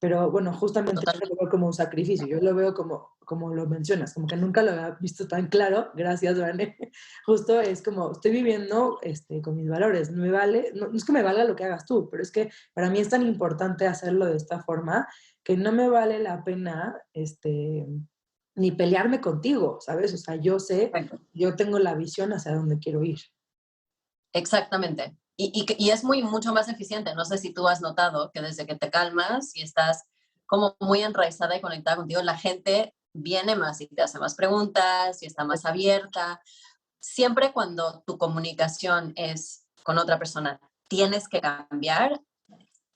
Pero bueno, justamente yo no totalmente. lo veo como un sacrificio, yo lo veo como lo mencionas, como que nunca lo había visto tan claro, gracias, Vane. Justo es como, estoy viviendo con mis valores, no me vale, no es que me valga lo que hagas tú, pero es que para mí es tan importante hacerlo de esta forma que no me vale la pena, ni pelearme contigo, ¿sabes? O sea, yo sé, yo tengo la visión hacia dónde quiero ir. Exactamente. Y es mucho más eficiente. No sé si tú has notado que desde que te calmas y estás como muy enraizada y conectada contigo, la gente viene más y te hace más preguntas y está más abierta. Siempre cuando tu comunicación es con otra persona, tienes que cambiar,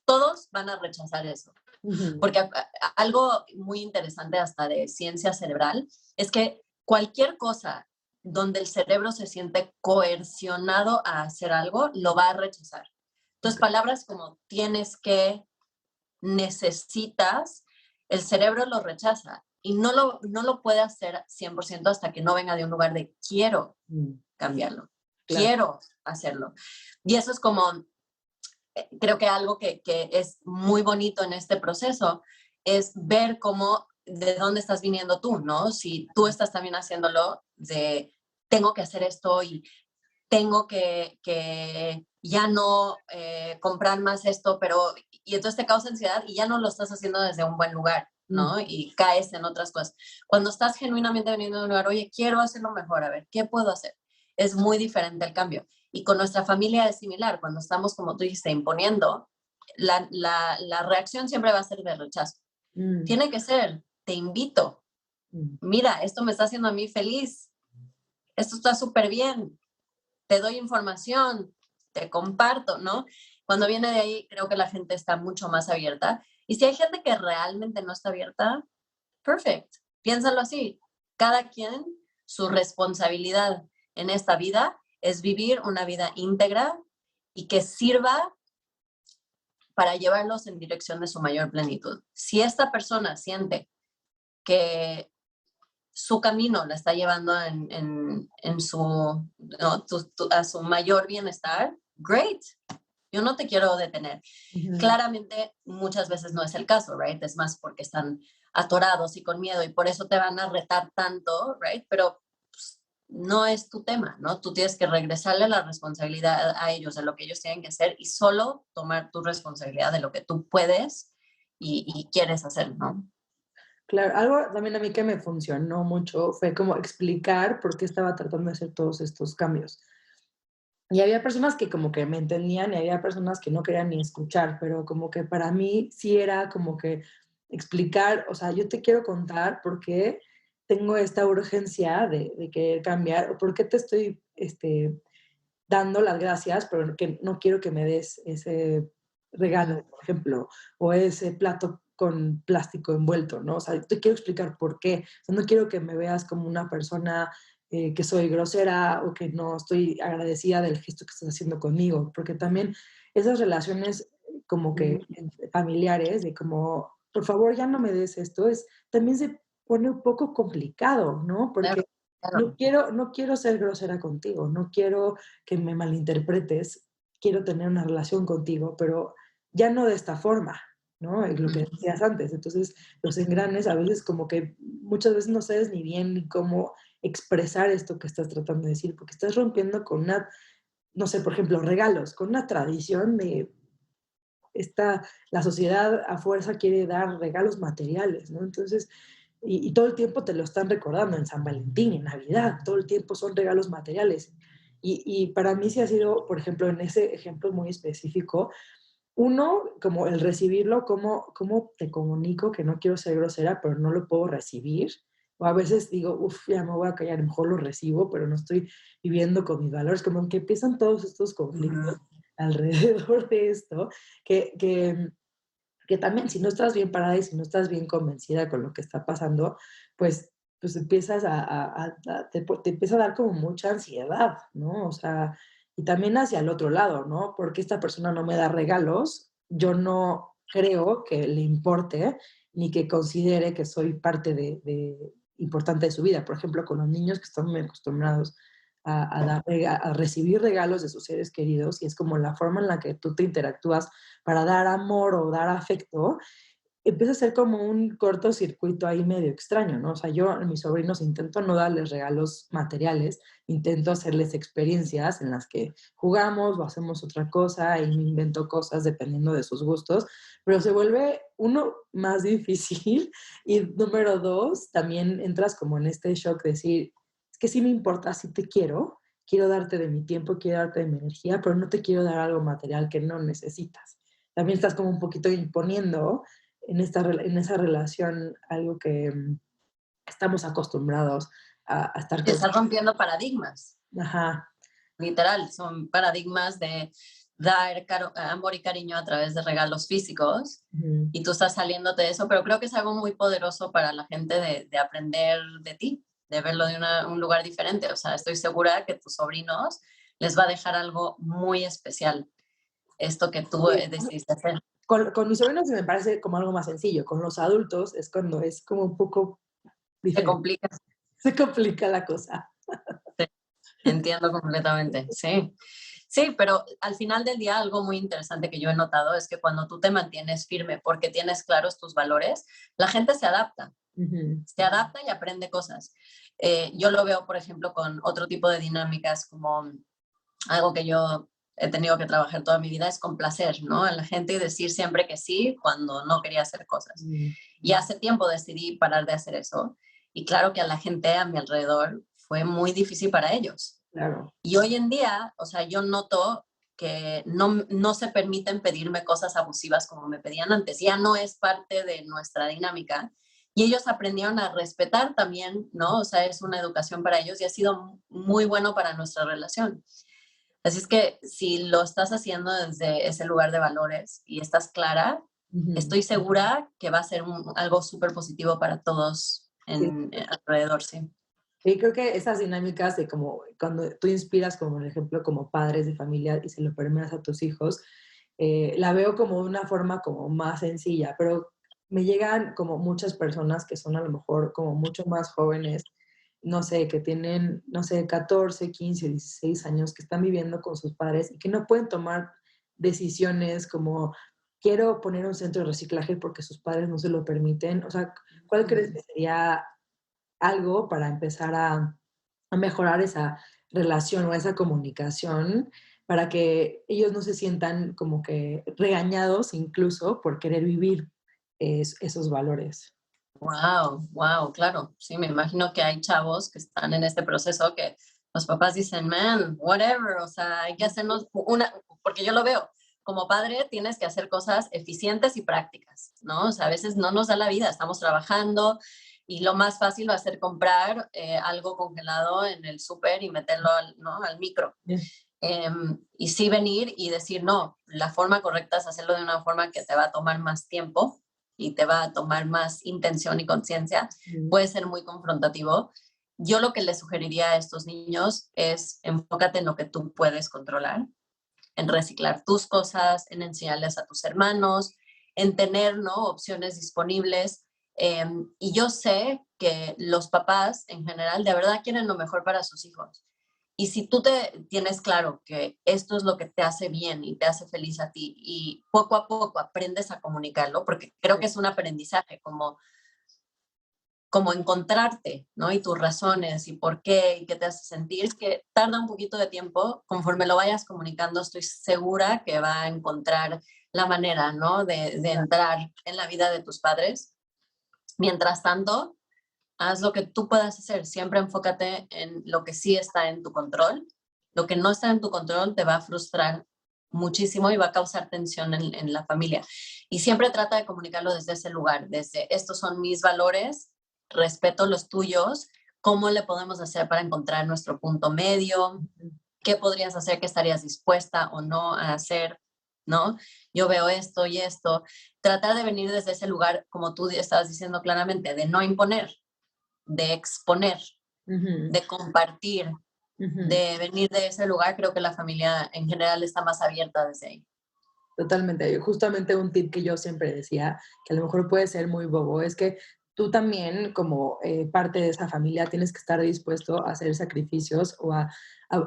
todos van a rechazar eso. Porque algo muy interesante hasta de ciencia cerebral es que cualquier cosa donde el cerebro se siente coercionado a hacer algo, lo va a rechazar. Entonces, palabras como tienes que, necesitas, el cerebro lo rechaza y no lo puede hacer 100% hasta que no venga de un lugar de quiero cambiarlo, Claro. quiero hacerlo. Y eso es como creo que algo que es muy bonito en este proceso es ver cómo, de dónde estás viniendo tú, ¿no? Si tú estás también haciéndolo de, tengo que hacer esto y tengo que ya no comprar más esto, pero, y entonces te causa ansiedad y ya no lo estás haciendo desde un buen lugar, ¿no? Y caes en otras cosas. Cuando estás genuinamente veniendo de un lugar, oye, quiero hacerlo mejor, a ver, ¿qué puedo hacer? Es muy diferente el cambio. Y con nuestra familia es similar, cuando estamos, como tú dijiste, imponiendo, la reacción siempre va a ser de rechazo. Tiene que ser, te invito, mira, esto me está haciendo a mí feliz, esto está súper bien, te doy información, te comparto, ¿no? Cuando viene de ahí, creo que la gente está mucho más abierta. Y si hay gente que realmente no está abierta, perfect. Piénsalo así. Cada quien, su responsabilidad en esta vida es vivir una vida íntegra y que sirva para llevarlos en dirección de su mayor plenitud. Si esta persona siente que su camino la está llevando en su, ¿no? a su mayor bienestar, great. Yo no te quiero detener. Claramente, muchas veces no es el caso, right? Es más porque están atorados y con miedo y por eso te van a retar tanto, right? Pero pues, no es tu tema, ¿no? Tú tienes que regresarle la responsabilidad a ellos de lo que ellos tienen que hacer y solo tomar tu responsabilidad de lo que tú puedes y quieres hacer, ¿no? Claro, algo también a mí que me funcionó mucho fue como explicar por qué estaba tratando de hacer todos estos cambios. Y había personas que como que me entendían y había personas que no querían ni escuchar, pero como que para mí sí era como que explicar, o sea, yo te quiero contar por qué tengo esta urgencia de querer cambiar o por qué te estoy dando las gracias, pero que no quiero que me des ese regalo, por ejemplo, o ese plato con plástico envuelto, ¿no? O sea, te quiero explicar por qué. O sea, no quiero que me veas como una persona que soy grosera o que no estoy agradecida del gesto que estás haciendo conmigo, porque también esas relaciones como que familiares, de como, por favor, ya no me des esto, también se pone un poco complicado, ¿no? Claro, Porque claro. no quiero ser grosera contigo, no quiero que me malinterpretes, quiero tener una relación contigo, pero ya no de esta forma, ¿no? Es lo que decías antes. Entonces, los engranes a veces como que muchas veces no sabes ni bien ni cómo expresar esto que estás tratando de decir, porque estás rompiendo con una, no sé, por ejemplo, regalos, con una tradición de la sociedad a fuerza quiere dar regalos materiales, ¿no? Entonces, y todo el tiempo te lo están recordando en San Valentín, en Navidad, todo el tiempo son regalos materiales. Y para mí sí ha sido, por ejemplo, en ese ejemplo muy específico, uno, como el recibirlo, cómo te comunico que no quiero ser grosera, pero no lo puedo recibir. O a veces digo, uff, ya me voy a callar, mejor lo recibo, pero no estoy viviendo con mis valores. Como que empiezan todos estos conflictos alrededor de esto, que, que, que también si no estás bien parada y si no estás bien convencida con lo que está pasando, pues, pues empiezas te empieza a dar como mucha ansiedad, ¿no? O sea, y también hacia el otro lado, ¿no? Porque esta persona no me da regalos, yo no creo que le importe ni que considere que soy parte importante de su vida. Por ejemplo, con los niños que están muy acostumbrados a recibir regalos de sus seres queridos y es como la forma en la que tú te interactúas para dar amor o dar afecto, empieza a ser como un cortocircuito ahí medio extraño, ¿no? O sea, yo a mis sobrinos intento no darles regalos materiales, intento hacerles experiencias en las que jugamos o hacemos otra cosa y me invento cosas dependiendo de sus gustos, pero se vuelve uno más difícil y número dos, también entras como en este shock de decir, es que sí me importa, sí te quiero darte de mi tiempo, quiero darte de mi energía, pero no te quiero dar algo material que no necesitas. También estás como un poquito imponiendo en esa relación algo que estamos acostumbrados a estar con. Estás rompiendo paradigmas. Ajá. Literal, son paradigmas de dar amor y cariño a través de regalos físicos Uh-huh. y tú estás saliéndote de eso, pero creo que es algo muy poderoso para la gente de aprender de ti, de verlo de un lugar diferente. O sea, estoy segura que tus sobrinos les va a dejar algo muy especial, esto que tú Sí. decidiste hacer. Con mis sobrinos me parece como algo más sencillo. Con los adultos es cuando es como un poco Se diferente. complica, Se complica la cosa. sí, entiendo completamente, sí. Sí, pero al final del día algo muy interesante que yo he notado es que cuando tú te mantienes firme porque tienes claros tus valores, la gente Uh-huh. se adapta y aprende cosas. Yo lo veo, por ejemplo, con otro tipo de dinámicas como algo que yo he tenido que trabajar toda mi vida es complacer, ¿no? A la gente y decir siempre que sí cuando no quería hacer cosas. Uh-huh. Y hace tiempo decidí parar de hacer eso. Y claro que a la gente a mi alrededor fue muy difícil para ellos. Claro. Y hoy en día, o sea, yo noto que no se permiten pedirme cosas abusivas como me pedían antes. Ya no es parte de nuestra dinámica. Y ellos aprendieron a respetar también, ¿no? O sea, es una educación para ellos y ha sido muy bueno para nuestra relación. Así es que si lo estás haciendo desde ese lugar de valores y estás clara, Uh-huh. estoy segura que va a ser algo súper positivo para todos Sí. alrededor, sí. Sí, creo que esas dinámicas de como cuando tú inspiras, como por ejemplo, como padres de familia y se lo permeas a tus hijos, la veo como una forma como más sencilla, pero me llegan como muchas personas que son a lo mejor como mucho más jóvenes, no sé, que tienen, no sé, 14, 15, 16 años, que están viviendo con sus padres y que no pueden tomar decisiones como quiero poner un centro de reciclaje porque sus padres no se lo permiten. O sea, ¿cuál crees que sería algo para empezar a mejorar esa relación o esa comunicación para que ellos no se sientan como que regañados incluso por querer vivir esos valores? Wow, wow, claro. Sí, me imagino que hay chavos que están en este proceso que los papás dicen, man, whatever, o sea, hay que hacernos porque yo lo veo, como padre tienes que hacer cosas eficientes y prácticas, ¿no? O sea, a veces no nos da la vida, estamos trabajando y lo más fácil va a ser comprar algo congelado en el súper y meterlo ¿no? al micro. Bien. Y sí venir y decir, no, la forma correcta es hacerlo de una forma que te va a tomar más tiempo y te va a tomar más intención y conciencia. Puede ser muy confrontativo. Yo lo que les sugeriría a estos niños es enfócate en lo que tú puedes controlar, en reciclar tus cosas, en enseñarles a tus hermanos, en tener, ¿no?, opciones disponibles. Y yo sé que los papás en general de verdad quieren lo mejor para sus hijos. Y si tú te tienes claro que esto es lo que te hace bien y te hace feliz a ti y poco a poco aprendes a comunicarlo, porque creo que es un aprendizaje, como encontrarte, ¿no? Y tus razones y por qué y qué te hace sentir, que tarda un poquito de tiempo, conforme lo vayas comunicando, estoy segura que va a encontrar la manera, ¿no?, de entrar en la vida de tus padres. Mientras tanto, haz lo que tú puedas hacer, siempre enfócate en lo que sí está en tu control. Lo que no está en tu control te va a frustrar muchísimo y va a causar tensión en la familia. Y siempre trata de comunicarlo desde ese lugar, desde estos son mis valores, respeto los tuyos, cómo le podemos hacer para encontrar nuestro punto medio, qué podrías hacer, qué estarías dispuesta o no a hacer, ¿no? Yo veo esto y esto. Tratar de venir desde ese lugar, como tú estabas diciendo claramente, de no imponer, de exponer, de compartir, de venir de ese lugar. Creo que la familia en general está más abierta desde ahí. Totalmente. Justamente un tip que yo siempre decía, que a lo mejor puede ser muy bobo, es que tú también, como parte de esa familia, tienes que estar dispuesto a hacer sacrificios o a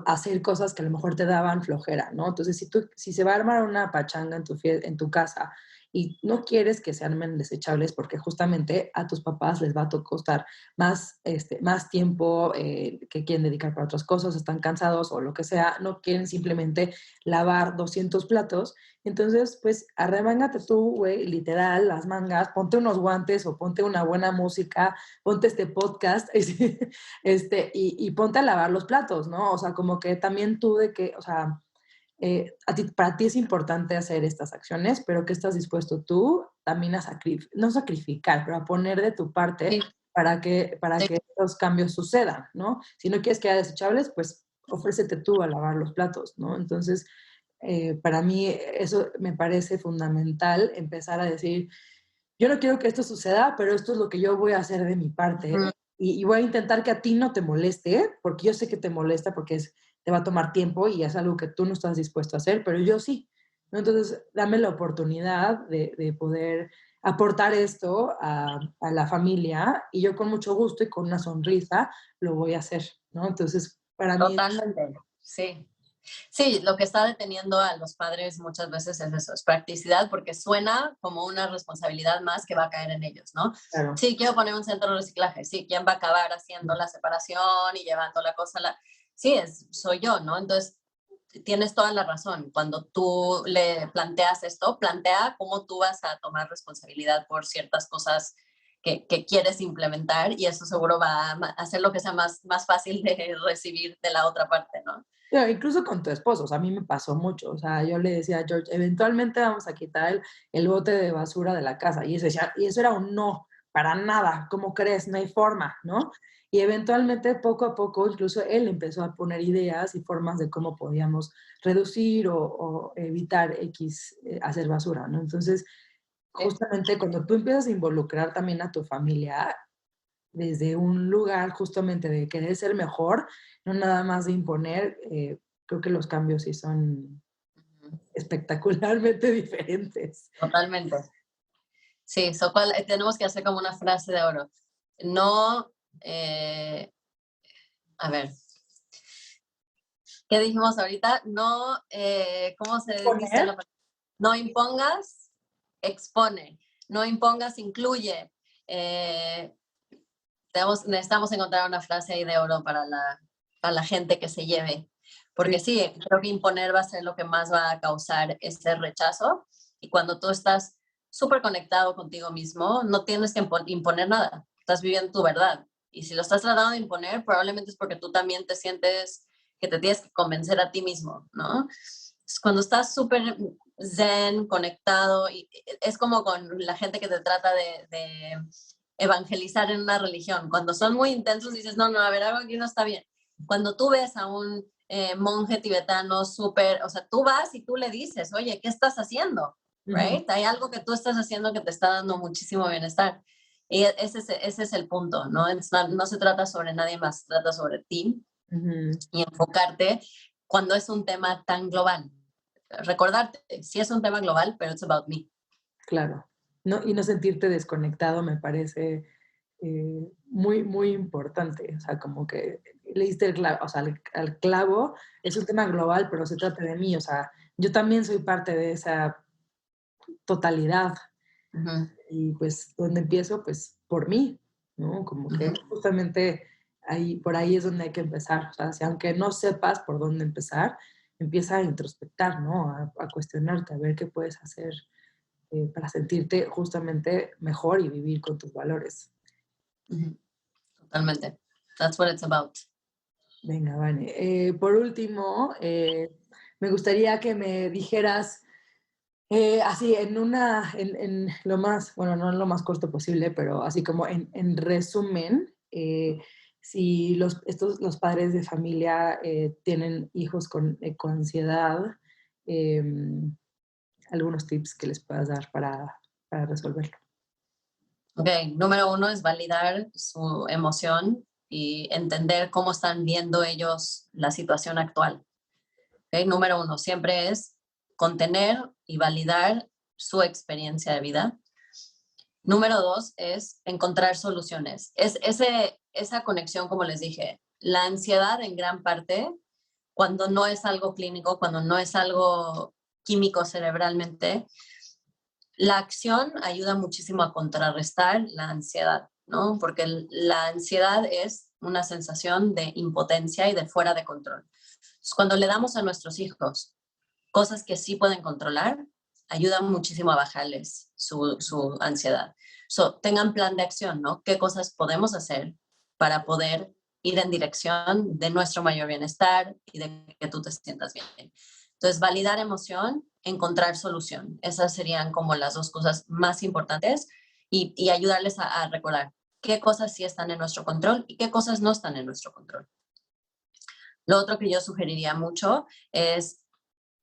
hacer cosas que a lo mejor te daban flojera, ¿no? Entonces, si se va a armar una pachanga en tu casa y no quieres que se armen desechables porque justamente a tus papás les va a costar más tiempo que quieren dedicar para otras cosas, están cansados o lo que sea, no quieren simplemente lavar 200 platos. Entonces, pues, arremángate tú, güey, literal, las mangas, ponte unos guantes o ponte una buena música, ponte este podcast, y ponte a lavar los platos, ¿no? O sea, como que también tú de que, o sea, para ti es importante hacer estas acciones, pero que estás dispuesto tú también a no sacrificar, pero a poner de tu parte Sí, para sí. que los cambios sucedan, ¿no? Si no quieres que haya desechables, pues ofrécete tú a lavar los platos, ¿no? Entonces, para mí eso me parece fundamental, empezar a decir, yo no quiero que esto suceda, pero esto es lo que yo voy a hacer de mi parte y voy a intentar que a ti no te moleste, porque yo sé que te molesta porque te va a tomar tiempo y es algo que tú no estás dispuesto a hacer, pero yo sí, ¿no? Entonces, dame la oportunidad de poder aportar esto a la familia y yo con mucho gusto y con una sonrisa lo voy a hacer, ¿no? Entonces, para mí, Totalmente, sí. Sí, lo que está deteniendo a los padres muchas veces es eso, es practicidad, porque suena como una responsabilidad más que va a caer en ellos, ¿no? claro. Sí, quiero poner un centro de reciclaje, sí, ¿quién va a acabar haciendo la separación y llevando la cosa? Sí, soy yo, ¿no? Entonces, tienes toda la razón. Cuando tú le planteas esto, plantea cómo tú vas a tomar responsabilidad por ciertas cosas que quieres implementar y eso seguro va a hacer lo que sea más fácil de recibir de la otra parte, ¿no? Pero incluso con tu esposo, o sea, a mí me pasó mucho, o sea, yo le decía a George, eventualmente vamos a quitar el bote de basura de la casa, y eso era un no, para nada, ¿cómo crees? No hay forma, ¿no? Y eventualmente, poco a poco, incluso él empezó a poner ideas y formas de cómo podíamos reducir o evitar hacer basura, ¿no? Entonces, justamente cuando tú empiezas a involucrar también a tu familia, desde un lugar justamente de querer ser mejor, no nada más de imponer, creo que los cambios sí son espectacularmente diferentes. Totalmente. Sí, tenemos que hacer como una frase de oro. No, a ver, ¿qué dijimos ahorita? No, ¿cómo se dice Poner, no impongas, expone. No impongas, incluye. Eh, necesitamos encontrar una frase ahí de oro para la gente que se lleve. sí, Porque sí, creo que imponer va a ser lo que más va a causar ese rechazo. Y cuando tú estás súper conectado contigo mismo, no tienes que imponer nada. Estás viviendo tu verdad. Y si lo estás tratando de imponer, probablemente es porque tú también te sientes que te tienes que convencer a ti mismo, ¿no? Cuando estás súper zen, conectado, y es como con la gente que te trata de evangelizar en una religión. Cuando son muy intensos dices, no, no, a ver, algo aquí no está bien. Cuando tú ves a un monje tibetano súper, o sea, tú vas y tú le dices, oye, ¿qué estás haciendo? Right? Hay algo que tú estás haciendo que te está dando muchísimo bienestar. Y ese es el punto, ¿no? No se trata sobre nadie más, se trata sobre ti y enfocarte cuando es un tema tan global. Recordarte, sí es un tema global, pero it's about me. Claro. No, y no sentirte desconectado me parece muy, muy importante. O sea, como que le diste el clavo, o sea, al clavo, es un tema global, pero se trata de mí. O sea, yo también soy parte de esa totalidad. Y pues, ¿dónde empiezo? Pues por mí, ¿no? Como que justamente ahí, por ahí es donde hay que empezar. O sea, si aunque no sepas por dónde empezar, empieza a introspectar, ¿no? A cuestionarte, a ver qué puedes hacer para sentirte justamente mejor y vivir con tus valores. Totalmente. That's what it's about. Venga, Vane. Por último, me gustaría que me dijeras, así, en lo más, bueno, no en lo más corto posible, pero así como en resumen, si los padres de familia tienen hijos con ecoansiedad, algunos tips que les puedas dar para resolverlo. Ok, número uno es validar su emoción y entender cómo están viendo ellos la situación actual. Okay, número uno, siempre es contener y validar su experiencia de vida. Número dos es encontrar soluciones. Esa conexión, como les dije, la ansiedad en gran parte, cuando no es algo clínico, cuando no es algo químico cerebralmente, la acción ayuda muchísimo a contrarrestar la ansiedad, ¿no? Porque la ansiedad es una sensación de impotencia y de fuera de control. Entonces, cuando le damos a nuestros hijos cosas que sí pueden controlar, ayuda muchísimo a bajarles su ansiedad. Tengan plan de acción, ¿no? ¿Qué cosas podemos hacer para poder ir en dirección de nuestro mayor bienestar y de que tú te sientas bien? Entonces, validar emoción, encontrar solución. Esas serían como las dos cosas más importantes y ayudarles a recordar qué cosas sí están en nuestro control y qué cosas no están en nuestro control. Lo otro que yo sugeriría mucho es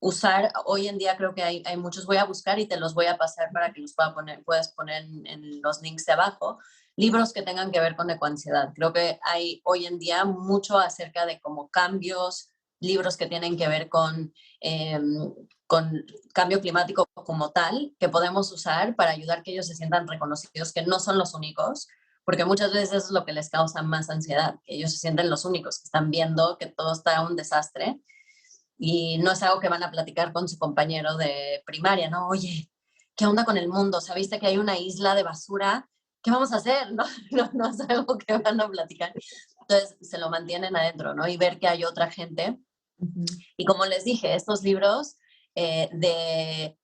usar, hoy en día creo que hay muchos, voy a buscar y te los voy a pasar para que los puedas poner en los links de abajo, libros que tengan que ver con ecoansiedad. Creo que hay hoy en día mucho acerca de como cambios, libros que tienen que ver con cambio climático como tal, que podemos usar para ayudar que ellos se sientan reconocidos, que no son los únicos, porque muchas veces eso es lo que les causa más ansiedad, que ellos se sienten los únicos, que están viendo que todo está un desastre y no es algo que van a platicar con su compañero de primaria, ¿no? Oye, ¿qué onda con el mundo? ¿Sabiste que hay una isla de basura? ¿Qué vamos a hacer? No, no es algo que van a platicar. Entonces se lo mantienen adentro, ¿no? Y ver que hay otra gente. Y como les dije, estos libros de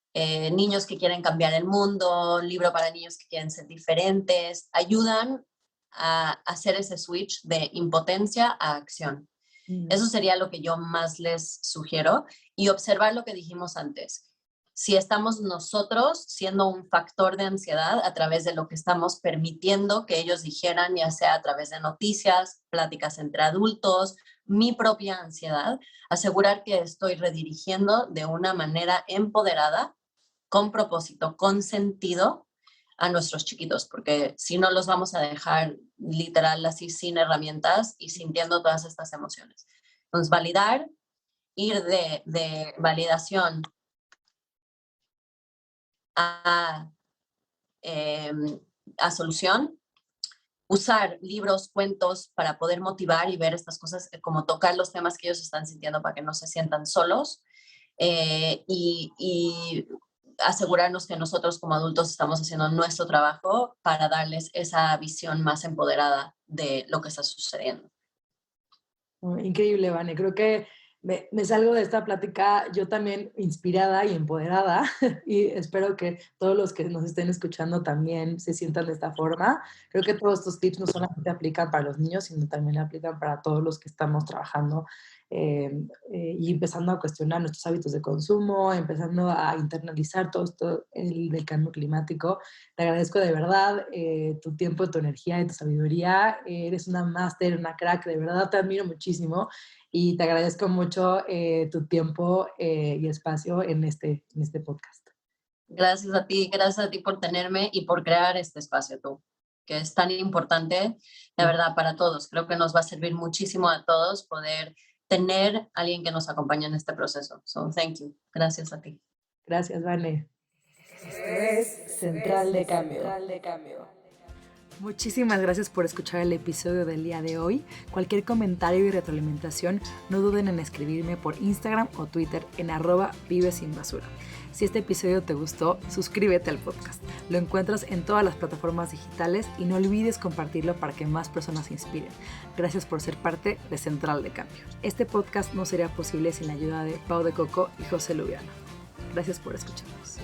niños que quieren cambiar el mundo, libro para niños que quieren ser diferentes, ayudan a hacer ese switch de impotencia a acción. Eso sería lo que yo más les sugiero y observar lo que dijimos antes. Si estamos nosotros siendo un factor de ansiedad a través de lo que estamos permitiendo que ellos dijeran, ya sea a través de noticias, pláticas entre adultos, mi propia ansiedad, asegurar que estoy redirigiendo de una manera empoderada, con propósito, con sentido a nuestros chiquitos, porque si no los vamos a dejar literal así sin herramientas y sintiendo todas estas emociones. Entonces, validar, ir de validación a, eh, a solución, usar libros, cuentos para poder motivar y ver estas cosas, como tocar los temas que ellos están sintiendo para que no se sientan solos y asegurarnos que nosotros como adultos estamos haciendo nuestro trabajo para darles esa visión más empoderada de lo que está sucediendo. Increíble, Vane. Creo que me salgo de esta plática yo también inspirada y empoderada y espero que todos los que nos estén escuchando también se sientan de esta forma. Creo que todos estos tips no solamente aplican para los niños, sino también aplican para todos los que estamos trabajando y empezando a cuestionar nuestros hábitos de consumo, empezando a internalizar todo esto del cambio climático. Te agradezco de verdad tu tiempo, tu energía y tu sabiduría. Eres una máster, una crack, de verdad te admiro muchísimo y te agradezco mucho tu tiempo y espacio en este podcast. Gracias a ti por tenerme y por crear este espacio tú, que es tan importante, de verdad, para todos. Creo que nos va a servir muchísimo a todos poder tener a alguien que nos acompañe en este proceso. So, thank you. Gracias a ti. Gracias, Vane. Esto es Central de Cambio. Muchísimas gracias por escuchar el episodio del día de hoy. Cualquier comentario y retroalimentación, no duden en escribirme por Instagram o Twitter en @vivesinbasura. Si este episodio te gustó, suscríbete al podcast. Lo encuentras en todas las plataformas digitales y no olvides compartirlo para que más personas se inspiren. Gracias por ser parte de Central de Cambio. Este podcast no sería posible sin la ayuda de Pau de Coco y José Lubiano. Gracias por escucharnos.